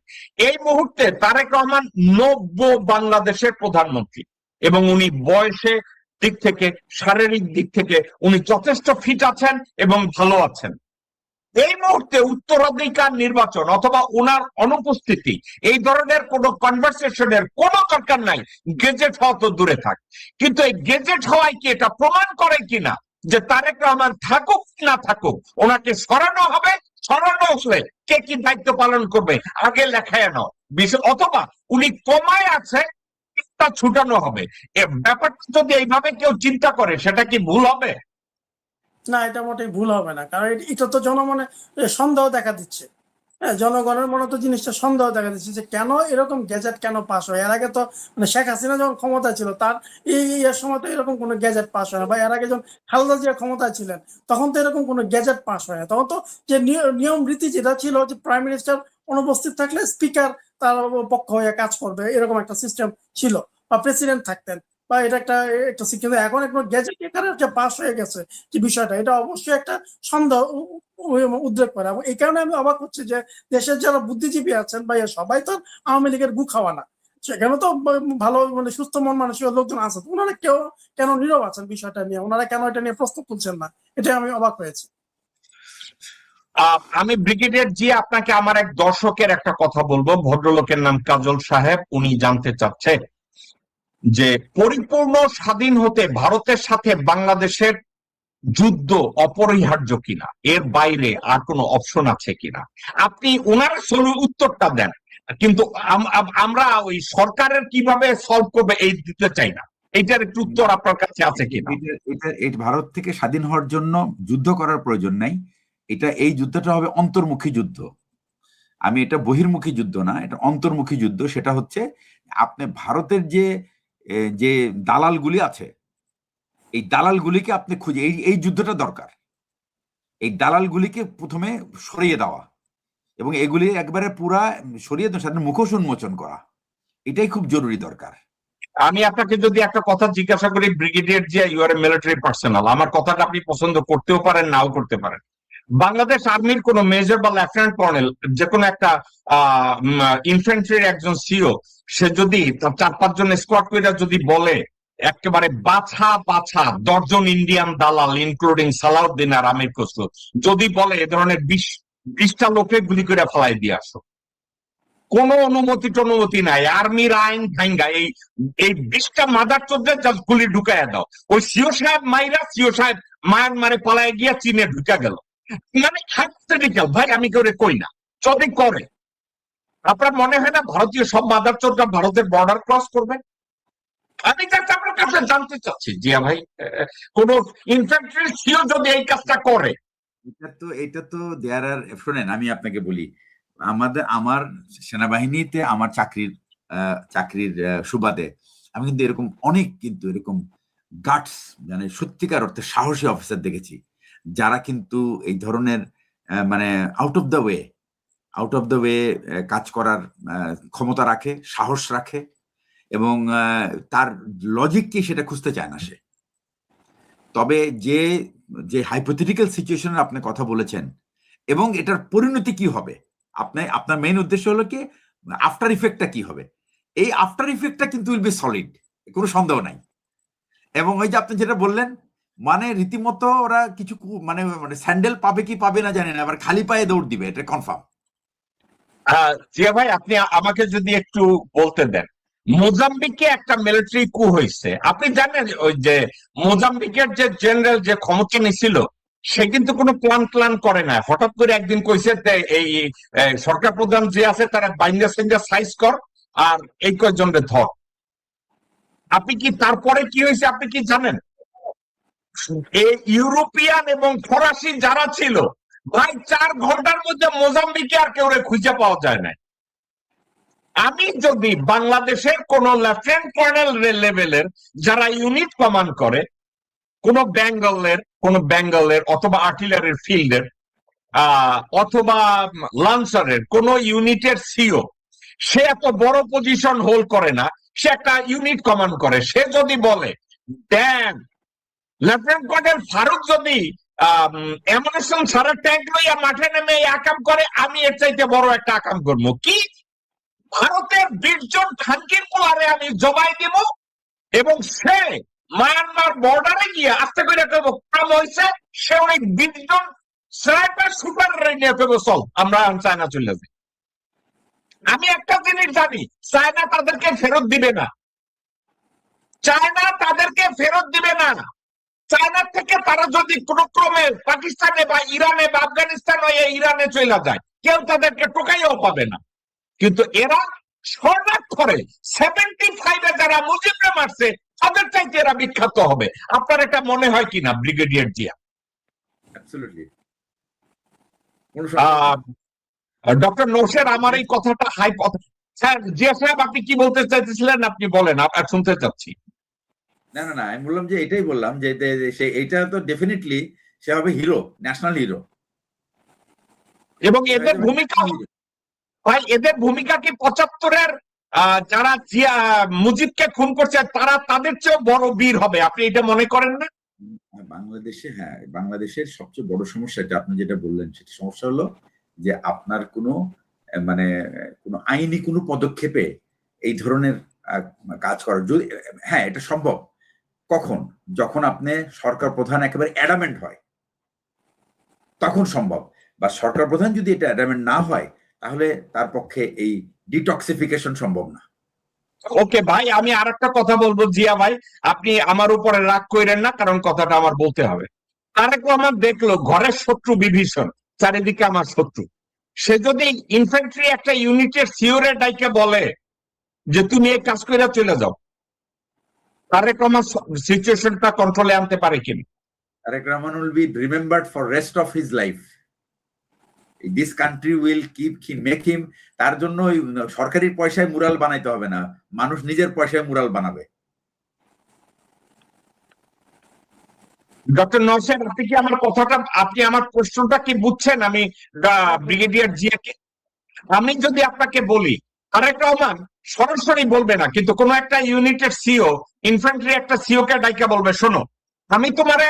এই মুহূর্তে তারেক রহমান নব্য বাংলাদেশের প্রধানমন্ত্রী এবং উনি বয়সে দিক থেকে, শারীরিক দিক থেকে উনি যথেষ্ট ফিট আছেন এবং ভালো আছেন। এই মুহূর্তে উত্তরাধিকার নির্বাচন অথবা ওনার অনুপস্থিতি, এই ধরনের কোনো কনভারসেশনের কোনো দরকার নাই। গেজেট হওয়া তো দূরে থাক, কিন্তু এই গেজেট হওয়ায় কি এটা প্রমাণ করে কিনা যে তারেক রহমান থাকুক না থাকুক ওনাকে সরানো হবে? সরানো হলে কে কি দায়িত্ব পালন করবে আগে লেখায় নাও বিষয়, অথবা উনি কমায় আছে তা ছুটানো হবে। এ ব্যাপারটা যদি এইভাবে কেউ চিন্তা করে সেটা কি ভুল হবে? না, এটা মোটেই ভুল হবে না, কারণ এটা তো জনমনে সন্দেহ দেখা দিচ্ছে। হ্যাঁ, জনগণের মনে তো জিনিসটা সন্দেহ দেখা দিচ্ছে যে কেন এরকম গেজেট কেন পাস হয়। এর আগে তো মানে শেখ হাসিনা যখন ক্ষমতায় ছিল তার এর সময় তো এরকম কোনো গেজেট পাস হয় না, বা এর আগে যখন খালেদা জিয়া ক্ষমতায় ছিলেন তখন তো এরকম কোনো গেজেট পাস হয় না। তখন তো যে নিয়ম রীতি যেটা ছিল যে প্রাইম মিনিস্টার অনুপস্থিত থাকলে স্পিকার তার পক্ষ হয়ে কাজ করবে, এরকম একটা সিস্টেম ছিল, বা প্রেসিডেন্ট থাকতেন, বা এটা একটা একটা কিন্তু এখন একটা গেজেট যে পাস হয়ে গেছে যে বিষয়টা, এটা অবশ্যই একটা সন্দেহ উদ্রেক করে। এবং এই কারণে আমি অবাক হচ্ছি যে দেশের যারা বুদ্ধিজীবী আছেন বা সবাই তো আওয়ামী লীগের গু খাওয়া না, সেখানে তো ভালো মানে সুস্থ মন মানসিক লোকজন আছে, ওনারা কেউ কেন নীরব আছেন বিষয়টা নিয়ে, ওনারা কেন এটা নিয়ে প্রশ্ন তুলছেন না, এটা আমি অবাক হয়েছি। আমি ব্রিগেডিয়ার জি আপনাকে আমার এক দর্শকের একটা কথা বলবো। ভদ্রলোকের নাম কাজল সাহেব, উনি জানতে চাচ্ছে যে পরিপূর্ণ স্বাধীন হতে ভারতের সাথে বাংলাদেশের যুদ্ধ অপরিহার্য কিনা, এর বাইরে আর কোনো অপশন আছে কিনা। আপনি ওনার উত্তরটা দেন, কিন্তু আমরা ওই সরকারের কিভাবে সলভ করবে এই দিতে চাই না। এইটার একটু উত্তর আপনার কাছে আছে কিনা? এটা ভারত থেকে স্বাধীন হওয়ার জন্য যুদ্ধ করার প্রয়োজন নাই। এই যুদ্ধটা হবে অন্তর্মুখী যুদ্ধ। আমি এটা বহির্মুখী যুদ্ধ না, এটা অন্তর্মুখী যুদ্ধ। সেটা হচ্ছে আপনি ভারতের যে দালালগুলি আছে, এই দালালগুলিকে আপনি খুঁজে, এই যুদ্ধটা দরকার। এই দালালগুলিকে প্রথমে সরিয়ে দেওয়া এবং এগুলি একবারে পুরা সরিয়ে তাদের মুখোশ উন্মোচন করা, এটাই খুব জরুরি দরকার। আমি আপনাকে যদি একটা কথা জিজ্ঞাসা করি, brigadier Zia, you are a military personnel, আমার কথাটা আপনি পছন্দ করতেও পারেন নাও করতে পারেন। বাংলাদেশ আর্মির কোন মেজর বা লেফটেন্যান্ট কর্নেল, যে কোনো একটা ইনফ্যান্ট্রির একজন সিও, সে যদি 4-5 জন স্কোয়াড করে যদি বলে একেবারে বাছা বাছা 10 জন ইন্ডিয়ান দালাল ইনক্লুডিং সালাউদ্দিন আর আমির খসরু, যদি বলে এ ধরনের 20টা লোকে গুলি করে ফেলাই দিয়ে আসো, কোন অনুমতি নাই, আর্মির আইন ভাঙ্গা এই 20টা মাদার চোদ্দের জাস্ট গুলি ঢুকাইয়া দাও, ওই সিও সাহেব মায়ানমারে পালায় গিয়া চীনে ঢুকা গেল। মানে হাইপোথেটিক্যাল ভাই, আমি করে কই না, যদি করে আপনার মনে হয় না ভারতীয় সব মাদার চোদ্দরা ভারতের বর্ডার ক্রস করবে? আমি আপনার কাছে জানতে চাচ্ছি জিয়া ভাই, কোন ইনফ্যান্ট্রি সিও যদি এই কাজটা করে। এটা তো দেয়ার আর, শোনেন আমি আপনাকে বলি, আমার সেনাবাহিনীতে আমার চাকরির সুবাদে আমি কিন্তু এরকম অনেক এরকম গাটস, মানে সত্যিকার অর্থে সাহসী অফিসার দেখেছি, যারা কিন্তু এই ধরনের মানে আউট অফ দ্য ওয়ে কাজ করার ক্ষমতা রাখে, সাহস রাখে, এবং তার লজিক কি সেটা খুঁজতে চায় না সে। তবে যে হাইপোথেটিক্যাল সিচুয়েশনের আপনি কথা বলেছেন এবং এটার পরিণতি কি হবে, আপনার মেইন উদ্দেশ্য হলো কি আফটার ইফেক্টটা কি হবে, এই আফটার ইফেক্টটা কিন্তু উইল বি সলিড, কোনো সন্দেহ নাই। এবং ওই যে আপনি যেটা বললেন, মানে রীতিমতো ওরা কিছু মানে স্যান্ডেল পাবে কি পাবে না জানি না, আবার খালি পায়ে দৌড় দিবে, এটা কনফার্ম। জিয়া ভাই, আপনি আমাকে যদি একটু বলতে দেন, মোজাম্বিকে একটা মিলিটারি কু হয়েছে, আপনি জানেন ওই যে মোজাম্বিকের যে জেনারেল যে ক্ষমতা নিছিল, সে কিন্তু কোনো প্ল্যান করে না, হঠাৎ করে একদিন কইছে এই সরকার প্রধান যে আছে তারা বাইন্ডার সাইজ কর আর এই কয়েকজনকে ধর। আপনি কি তারপরে কি হয়েছে আপনি কি জানেন? এই ইউরোপিয়ান এবং ফরাসি যারা ছিল ভাই 4 ঘন্টার মধ্যে মোজাম্বিকে আর কেউ খুঁজে পাওয়া যায় না। আমি যদি বাংলাদেশের কোন লেফটেন্যান্ট কর্নেল লেভেলের যারা ইউনিট কমান্ড করে কোন বেঙ্গলের অথবা আর্টিলারির ফিল্ডের অথবা লান্সারের কোন ইউনিটের সিও, সে এত বড় পজিশন হোল্ড করে না, সে একটা ইউনিট কমান্ড করে, সে যদি বলে দেন লেফটেন্যান্ট কর্নেল ফারুক যদি অ্যামুনিশন সারা ট্যাঙ্ক লইয়া মাঠে নেমে আকাম করে, আমি এর চাইতে বড় একটা আকাম করবো। কি ভারতের 20 জন খানকির পোলারে আমি জবাই দিব এবং সে মায়ানমার বর্ডারে গিয়ে আস্তে করে কাম হয়েছে, সে অনেক 20 জন স্নাইপার সুপার নিয়ে ফেলবো, চল আমরা চায়না চলে যাই। আমি একটা জিনিস জানি, চায়না তাদেরকে ফেরত দিবে না, চায়না তাদেরকে ফেরত দিবে না। চায়নার থেকে তারা যদি কোন ক্রমে পাকিস্তানে বা ইরানে বা আফগানিস্তান হয়ে ইরানে চলে যায়, কেউ তাদেরকে টোকাইও পাবে না। কিন্তু এরা স্বর্ণাক্ষরে 75-এ যারা মুজিবরে মারছে তাদের চাইতে এরা বিখ্যাত হবে। আপনার এটা মনে হয় কিনা brigadier Zia? Absolutely. Doctor Nousher আমার এই কথাটা স্যার জিয়া সাহেব আপনি কি বলতে চাইতেছিলেন আপনি বলেন, আপনার শুনতে চাচ্ছি। না না না, আমি বললাম যে এটাই বললাম যে সে এইটা তো ডেফিনেটলি সে হবে হিরো, ন্যাশনাল হিরো। এবং এদের ভূমিকা ভাই, এদের ভূমিকা কি 75-এর যারা মুজিবকে খুন করছে তারা তাদের চেয়েও বড় বীর হবে? আপনি এটা মনে করেন না? বাংলাদেশে, হ্যাঁ, বাংলাদেশের সবচেয়ে বড় সমস্যা এটা আপনি যেটা বললেন, সেটা সমস্যা হলো যে আপনার কোনো মানে কোনো আইনি কোনো পদক্ষেপে এই ধরনের কাজ করা, যদি হ্যাঁ এটা সম্ভব, কখন? যখন আপনি সরকার প্রধান একেবারে অ্যাডামেন্ট হয় তখন সম্ভব। বা সরকার প্রধান যদি এটা অ্যাডামেন্ট না হয় তাহলে তার পক্ষে এই ডিটক্সিফিকেশন সম্ভব না। ওকে ভাই, আমি আর একটা কথা বলবো জিয়া ভাই, আপনি আমার উপরে রাগ কইরেন না, কারণ কথাটা আমার বলতে হবে। তারেক রহমান দেখলো ঘরের শত্রু বিভীষণ, চারিদিকে আমার শত্রু, সে যদি ইনফ্যান্ট্রি একটা ইউনিটের সিওরে ডাইকে বলে যে তুমি এই কাজ করে চলে যাও, তারেক রহমান সিচুয়েশনটা কন্ট্রোলে আনতে পারে কিনা? Tarique Rahman will be remembered for rest of his life. This country will make him, তার জন্য সরকারি পয়সায় মুরাল বানাইতে হবে না, মানুষ নিজের পয়সায় মুরাল বানাবে। ডক্টর নওশাদ, আপনি কি আমার কথাটা, আপনি আমার প্রশ্নটা কি বুঝছেন? আমি ব্রিগেডিয়ার জিয়াকে, আমি যদি আপনাকে বলি তারেক রহমান সরাসরি বলবে না, কিন্তু কোন একটা ইউনিটের সিও, ইনফ্যান্ট্রি একটা সিও কে ডাইকা বলবে, শোনো আমি তোমারে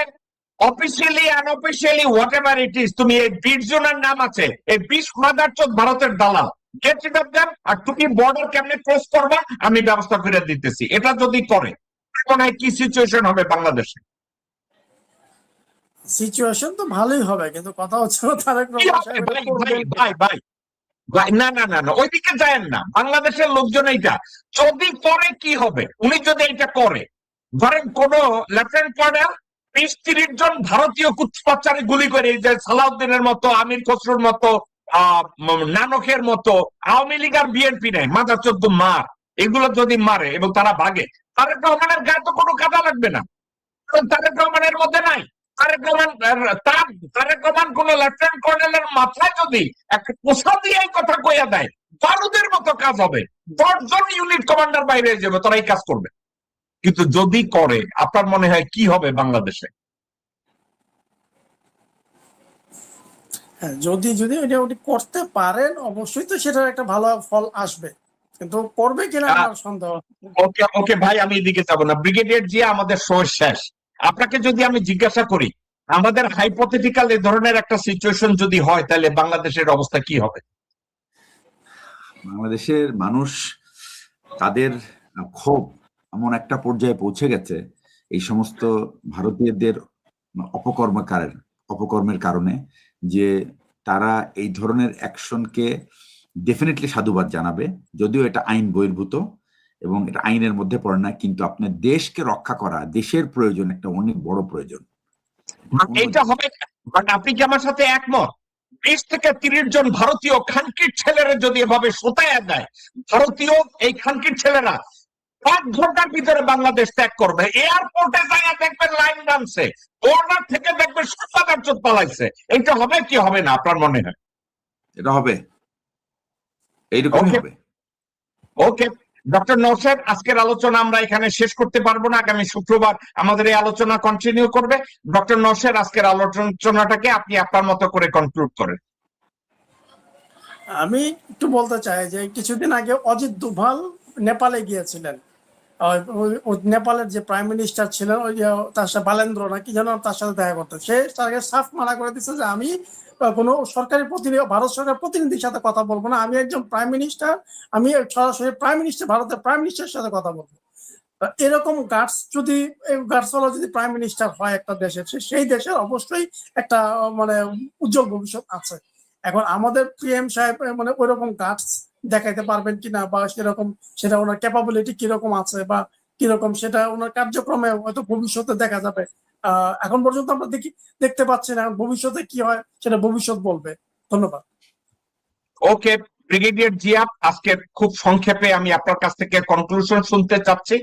officially unofficially what ever it is, তুমি এই 20 জনের নাম আছে, এই 20 মাদারচোদ ভারতের দালাল, গেট রিড অফ দেম, আর তুমি বর্ডার কেমনে ক্রস করবা আমি ব্যবস্থা করে দিতেছি। এটা যদি করে তখন কি সিচুয়েশন হবে বাংলাদেশে? সিচুয়েশন তো ভালোই হবে, কিন্তু কথা হচ্ছে তারেক ভাই না না না না, ওইদিকে যায় না, বাংলাদেশের লোকজন এইটা যদি করে কি হবে? উনি যদি এটা করে, ধরেন কোন লেফটেন্যান্ট কর্নেল 20-30 জন ভারতীয় কুচপাচারে গুলি করে, যে সালাউদ্দিনের মতো, আমির খসরুর মতো, নানকের মতো, আওয়ামী লীগ আর বিএনপি নেই, মাদার চোদ্দ মার, এগুলো যদি মারে এবং তারা ভাগে, তারেক রহমানের গায়ে তো কোনো কাটা লাগবে না, কারণ তারেক রহমানের মধ্যে নাই। তারেক রহমান কোন লেফটেন্যান্ট কর্নেলের মাথায় যদি একটা পোষা দিয়ে এই কথা কইয়া দেয়, বারুদের মতো কাজ হবে, 10 জন ইউনিট কমান্ডার বাইরে যাবে, তারা এই কাজ করবে। কিন্তু যদি করে, আপনার মনে হয় কি হবে বাংলাদেশে? যদি ওটা করতে পারেন অবশ্যই তো সেটার একটা ভালো ফল আসবে, কিন্তু করবে কিনা আমার সন্দেহ। ওকে ভাই, আমি এদিকে যাব না। ব্রিগেডিয়ার জিয়া, আমাদের শো শেষ। আপনাকে যদি আমি জিজ্ঞাসা করি, আমাদের হাইপোথেটিক্যাল এই ধরনের একটা সিচুয়েশন যদি হয়, তাহলে বাংলাদেশের অবস্থা কি হবে? বাংলাদেশের মানুষ তাদের ক্ষোভ এমন একটা পর্যায়ে পৌঁছে গেছে এই সমস্ত ভারতীয়দের অপকর্মের কারণে, যে তারা এই ধরনের অ্যাকশনকে ডেফিনেটলি সাধুবাদ জানাবে, যদিও এটা আইন বহির্ভূত এবং এটা আইনের মধ্যে পড়ে না, কিন্তু আপনার দেশকে রক্ষা করা দেশের প্রয়োজন, একটা অনেক বড় প্রয়োজন। এইটা হবে। বাট আপনি কি আমার সাথে একমত? 20 থেকে 30 জন ভারতীয় খানকির ছেলেরা যদি এভাবে সোতায়া দেয়, ভারতীয় এই খানকির ছেলেরা 1 ঘন্টার ভিতরে বাংলাদেশ ত্যাগ করবে। এয়ারপোর্টে যাইয়া দেখবেন লাইন টানছে, বর্ডার থেকে দেখবেন সরকার চোট পালাইছে। এটা হবে কি হবে না আপনার মনে হয়? এটা হবে, এইরকমই ওকে হবে। ওকে ডক্টর নওশাদ, আজকের আলোচনা আমরা এখানে শেষ করতে পারবো না, আগামী শুক্রবার আমাদের এই আলোচনা কন্টিনিউ করবে। ডক্টর নওশাদ, আজকের আলোচনাটাকে আপনি আপনার মতো করে কনক্লুড করেন। আমি একটু বলতে চাই যে কিছুদিন আগে অজিত দোভাল নেপালে গিয়েছিলেন। ওই নেপালের যে প্রাইম মিনিস্টার ছিলেন, ওই যে তার সাথে বালেন্দ্র নাকি যেন, তার সাথে দেখা করতে, সে তাকে সাফ মানা করে দিচ্ছে যে আমি কোনো সরকারি প্রতিনিধি, ভারত সরকার প্রতিনিধির সাথে কথা বলবো না, আমি একজন প্রাইম মিনিস্টার, আমি সরাসরি প্রাইম মিনিস্টার, ভারতের প্রাইম মিনিস্টারের সাথে কথা বলবো। এরকম গার্ডস যদি, গার্ডসওয়ালা যদি প্রাইম মিনিস্টার হয় একটা দেশের, সেই দেশের অবশ্যই একটা মানে উজ্জ্বল ভবিষ্যৎ আছে। এখন আমাদের পিএম সাহেব মানে ওইরকম গার্ডস দেখাইতে পারবেন কিনা, বা সেরকম সেটা ওনার ক্যাপাবিলিটি কিরকম আছে, বা কিরকম সেটা ওনার কার্যক্রমে হয়তো ভবিষ্যতে দেখা যাবে। এখন পর্যন্ত আমরা দেখতে পাচ্ছি না, ভবিষ্যতে কি হয় সেটা ভবিষ্যৎ বলবে। ধন্যবাদ। ওকে ব্রিগেডিয়ার জিয়া, আজকে খুব সংক্ষেপে আমি আপনার কাছ থেকে কনক্লুশন শুনতে চাচ্ছি।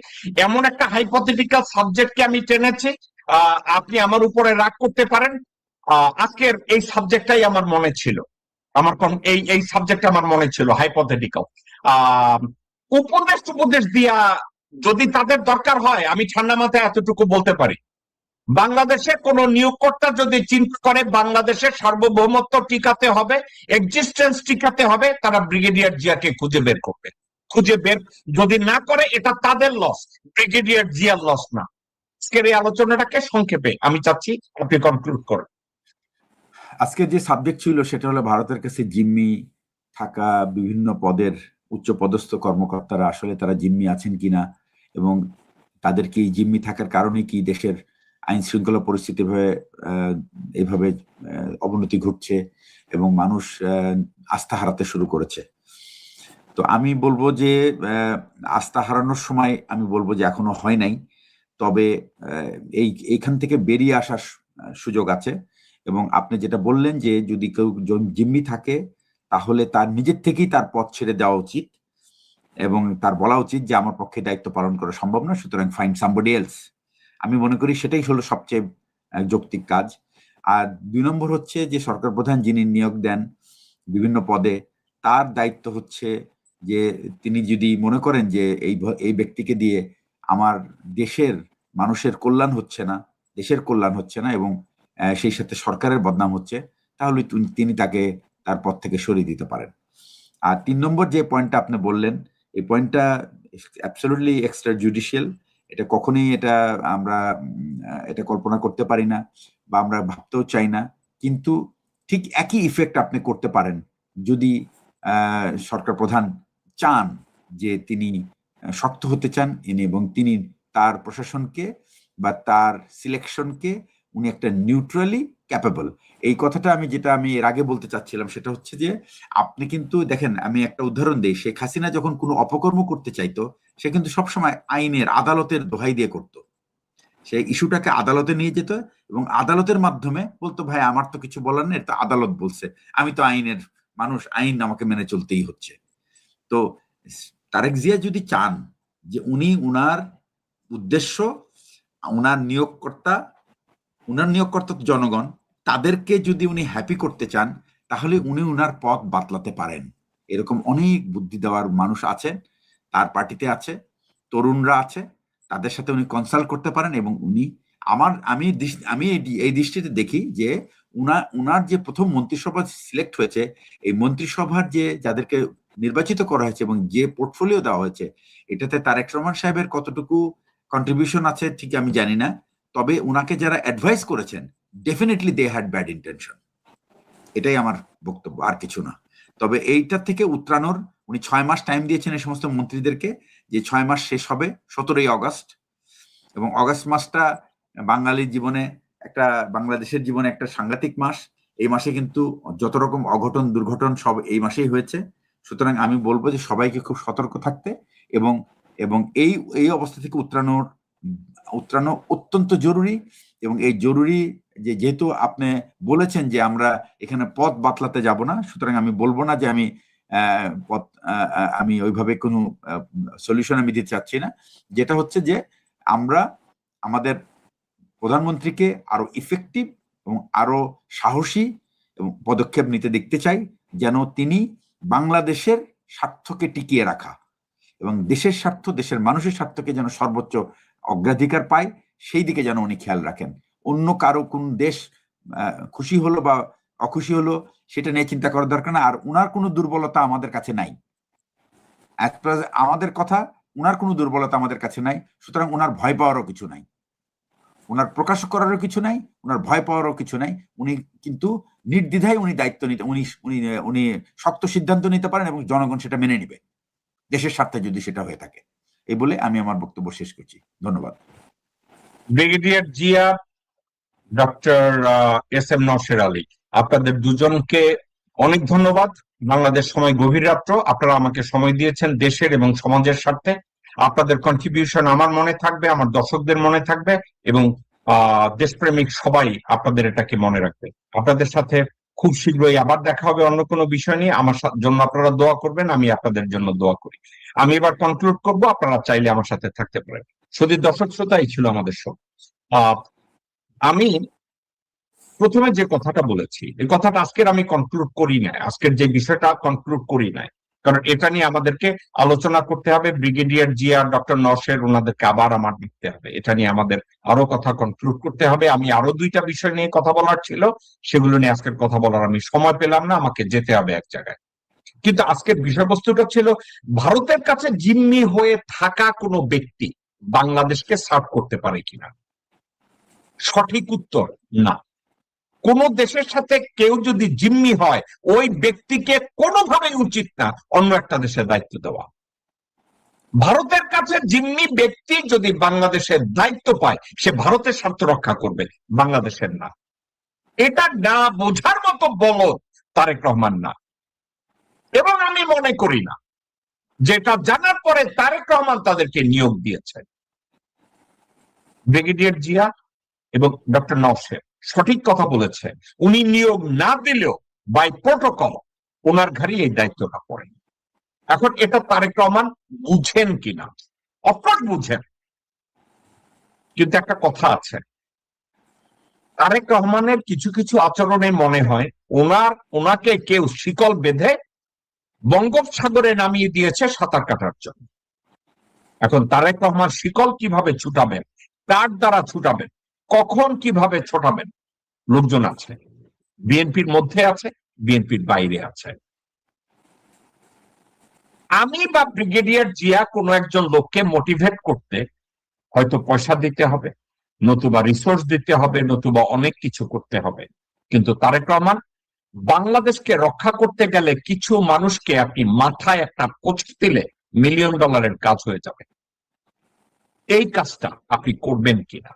এমন একটা হাইপোথেটিক্যাল সাবজেক্টকে আমি টেনেছি, আপনি আমার উপরে রাগ করতে পারেন। আজকের এই সাবজেক্টটাই আমার মনে ছিল, এই সাবজেক্ট আমার মনে ছিল হাইপোথেটিক্যাল। উপদেশ দিয়া যদি তাদের দরকার হয়, আমি ঠান্ডা মাথায় এতটুকু বলতে পারি, বাংলাদেশে কোন নিয়োগকর্তা যদি চিন্তা করে বাংলাদেশের সার্বভৌমত্ব টিকাতে হবে, এক্সিস্টেন্স টিকাতে হবে, তারা ব্রিগেডিয়ার জিয়াকে খুঁজে বের করবে। যদি না করে, এটা তাদের লস, ব্রিগেডিয়ার জিয়ার লস না। আজকের এই আলোচনাটাকে সংক্ষেপে আমি চাচ্ছি আপনি কনক্লুড করেন। আজকে যে সাবজেক্ট ছিল সেটা হলো ভারতের কাছে জিম্মি থাকা বিভিন্ন পদের উচ্চ পদস্থ কর্মকর্তারা আসলে তারা জিম্মি আছেন কিনা, এবং তাদেরকে এই জিম্মি থাকার কারণে কি দেশের আইন শৃঙ্খলা পরিস্থিতি এভাবে অবনতি ঘটছে এবং মানুষ আস্থা হারাতে শুরু করেছে। তো আমি বলবো যে আস্থা হারানোর সময় আমি বলবো যে এখনো হয় নাই, তবে এইখান থেকে বেরিয়ে আসার সুযোগ আছে। এবং আপনি যেটা বললেন যে যদি কেউ জিম্মি থাকে তাহলে তার নিজের থেকেই তার পথ ছেড়ে দেওয়া উচিত, এবং তার বলা উচিত যে আমার পক্ষে দায়িত্ব পালন করা সম্ভব না, সুতরাং ফাইন্ড সামবডি এলস। আমি মনে করি সেটাই হলো সবচেয়ে যৌক্তিক কাজ। আর 2 নম্বর হচ্ছে যে সরকার প্রধান যিনি নিয়োগ দেন বিভিন্ন পদে, তার দায়িত্ব হচ্ছে যে তিনি যদি মনে করেন যে এই ব্যক্তিকে দিয়ে আমার দেশের মানুষের কল্যাণ হচ্ছে না, দেশের কল্যাণ হচ্ছে না, এবং সেই সাথে সরকারের বদনাম হচ্ছে, তাহলে তিনি তাকে তার পদ থেকে সরিয়ে দিতে পারেন। আর 3 নম্বর যে পয়েন্টটা আপনি বললেন, এই পয়েন্টটা অ্যাবসলিউটলি এক্সট্রা জুডিশিয়াল। এটা কখনোই আমরা এটা কল্পনা করতে পারি না বা আমরা ভাবতেও চাই না, কিন্তু ঠিক একই ইফেক্ট আপনি করতে পারেন যদি সরকার প্রধান চান যে তিনি শক্ত হতে চান এবং তিনি তার প্রশাসনকে বা তার সিলেকশনকে উনি একটা নিউট্রালি ক্যাপেবল। এই কথাটা যেটা আমি এর আগে বলতে চাচ্ছিলাম সেটা হচ্ছে যে আপনি কিন্তু দেখেন, আমি একটা উদাহরণ দিই, শেখ হাসিনা যখন কোনো অপকর্ম করতে চাইতো সে কিন্তু সবসময় আইনের, আদালতের দোহাই দিয়ে করতো। সেই ইস্যুটাকে আদালতে নিয়ে যেত এবং আদালতের মাধ্যমে বলতো ভাই আমার তো কিছু বলার নেই, তা আদালত বলছে, আমি তো আইনের মানুষ, আইন আমাকে মেনে চলতেই হচ্ছে। তো তারেক জিয়া যদি চান যে উনি উনার উদ্দেশ্য, উনার নিয়োগকর্তা জনগণ, তাদেরকে যদি উনি হ্যাপি করতে চান, তাহলে উনি উনার পথ বাতলাতে পারেন। এরকম অনেক বুদ্ধি দেওয়ার মানুষ আছেন, তার পার্টিতে আছে, তরুণরা আছে, তাদের সাথে উনি কনসাল্ট করতে পারেন। এবং আমি এই দৃষ্টিতে দেখি যে উনার যে প্রথম মন্ত্রিসভা সিলেক্ট হয়েছে, এই মন্ত্রিসভার যে যাদেরকে নির্বাচিত করা হয়েছে এবং যে পোর্টফোলিও দেওয়া হয়েছে, এটাতে তারেক রহমান সাহেবের কতটুকু কন্ট্রিবিউশন আছে ঠিক আমি জানি না, তবে উনাকে যারা অ্যাডভাইস করেছেন definitely they had bad intention. এটাই আমার বক্তব্য, আর কিছু না। তবে এইটার থেকে উত্তরানোর উনি 6 মাস টাইম দিয়েছেন এই সমস্ত মন্ত্রীদেরকে, যে 6 মাস শেষ হবে 17ই অগস্ট, এবং অগস্ট মাসটা বাঙালির জীবনে বাংলাদেশের জীবনে একটা সাংঘাতিক মাস। এই মাসে কিন্তু যত রকম অঘটন দুর্ঘটন সব এই মাসেই হয়েছে। সুতরাং আমি বলবো যে সবাইকে খুব সতর্ক থাকতে এবং এই অবস্থা থেকে উত্তরানো অত্যন্ত জরুরি। এবং এই জরুরি যেহেতু আপনি বলেছেন যে আমরা এখানে পথ বাতলাতে যাব না, সুতরাং আমি বলবো না যে আমি আমি ওইভাবে কোনো সলিউশন আমি দিতে চাচ্ছি না। যেটা হচ্ছে যে আমরা আমাদের প্রধানমন্ত্রীকে আরো ইফেক্টিভ এবং আরো সাহসী এবং পদক্ষেপ নিতে দেখতে চাই, যেন তিনি বাংলাদেশের স্বার্থকে টিকিয়ে রাখা এবং দেশের স্বার্থ, দেশের মানুষের স্বার্থকে যেন সর্বোচ্চ অগ্রাধিকার পায়, সেই দিকে যেন উনি খেয়াল রাখেন। অন্য কারো কোন দেশ খুশি হলো বা অখুশি হলো সেটা নিয়ে চিন্তা করার দরকার না। আর উনার কোনো দুর্বলতা আমাদের কাছে নাই, আমাদের কথা, উনার কোনো দুর্বলতা আমাদের কাছে নাই। সুতরাং উনার ভয় পাওয়ারও কিছু নাই, উনার প্রকাশ করারও কিছু নাই, উনার ভয় পাওয়ারও কিছু নাই। উনি কিন্তু নির্দ্বিধায় উনি দায়িত্ব নিতে, উনি শক্ত সিদ্ধান্ত নিতে পারেন এবং জনগণ সেটা মেনে নিবে, দেশের স্বার্থে যদি সেটা হয়ে থাকে। এই বলে আমি আমার বক্তব্য শেষ করছি। ধন্যবাদ। Brigadier Zia, doctor S M Nowsher Ali, আপনাদের দুজনকে অনেক ধন্যবাদ। বাংলাদেশ সময় গভীর রাত্র, আপনারা আমাকে সময় দিয়েছেন দেশের এবং সমাজের স্বার্থে। আপনাদের কন্ট্রিবিউশন আমার মনে থাকবে, আমার দর্শকদের মনে থাকবে, এবং দেশপ্রেমিক সবাই আপনাদের এটাকে মনে রাখবে। আপনাদের সাথে খুব শীঘ্রই আবার দেখা হবে অন্য কোনো বিষয় নিয়ে। আমার জন্য আপনারা দোয়া করবেন, আমি আপনাদের জন্য দোয়া করি। আমি এবার কনক্লুড করব, আপনারা চাইলে আমার সাথে থাকতে পারেন। শুধু দর্শক শ্রোতাই ছিল আমাদের সব। আমি প্রথমে যে কথাটা বলেছি, এই কথাটা আজকের আমি কনক্লুড করি নাই, আজকের যে বিষয়টা কনক্লুড করি নাই, কারণ এটা নিয়ে আমাদেরকে আলোচনা করতে হবে। ব্রিগেডিয়ার জিয়া, ডক্টর নওশের, ওনাদেরকে আবার আমার দেখতে হবে, এটা নিয়ে আমাদের আরো কথা কনক্লুড করতে হবে। আমি আরো দুইটা বিষয় নিয়ে কথা বলার ছিল, সেগুলো নিয়ে আজকের কথা বলার আমি সময় পেলাম না, আমাকে যেতে হবে এক জায়গায়। কিন্তু আজকের বিষয়বস্তুটা ছিল ভারতের কাছে জিম্মি হয়ে থাকা কোনো ব্যক্তি বাংলাদেশকে সার্ভ করতে পারে কিনা। সঠিক উত্তর না। কোন দেশের সাথে কেউ যদি জিম্মি হয়, ওই ব্যক্তিকে কোনোভাবেই উচিত না অন্য একটা দেশের দায়িত্ব দেওয়া। ভারতের কাছে জিম্মি ব্যক্তি যদি বাংলাদেশের দায়িত্ব পায়, সে ভারতের স্বার্থ রক্ষা করবে, বাংলাদেশের না। এটা না বোঝার মতো বলদ তারেক রহমান না, এবং আমি মনে করি না যেটা জানার পরে তারেক রহমান তাদেরকে নিয়োগ দিয়েছেন। ব্রিগেডিয়ার জিয়া এবং ডক্টর নওশের সঠিক কথা বলেছে, উনি নিয়োগ না দিলেও বাই প্রোটোকল ওনার ঘাড়ে এই দায়িত্বটা পড়ে। এখন এটা তারেক রহমান বুঝেন কিনা, অফকোর্স বুঝেন, কিন্তু একটা কথা আছে, তারেক রহমানের কিছু কিছু আচরণে মনে হয় ওনাকে কেউ শিকল বেঁধে বঙ্গোপসাগরে নামিয়ে দিয়েছে সাঁতার কাটার জন্য। এখন তারেক রহমান শিকল কিভাবে ছুটাবেন, কার দ্বারা ছুটাবেন, কখন কিভাবে ছোটাবেন, লোকজন আছে, বিএনপির মধ্যে আছে, বিএনপির বাইরে আছে। আমি বা ব্রিগেডিয়ার জিয়া কোনো একজন লোককে মোটিভেট করতে হয়তো পয়সা দিতে হবে, নতুবা রিসোর্স দিতে হবে, নতুবা অনেক কিছু করতে হবে। কিন্তু তারেক রহমান বাংলাদেশকে রক্ষা করতে গেলে কিছু মানুষকে আপনি মাথায় একটা কোচি দিলে $1 মিলিয়ন কাজ হয়ে যাবে। এই কাজটা আপনি করবেন কিনা?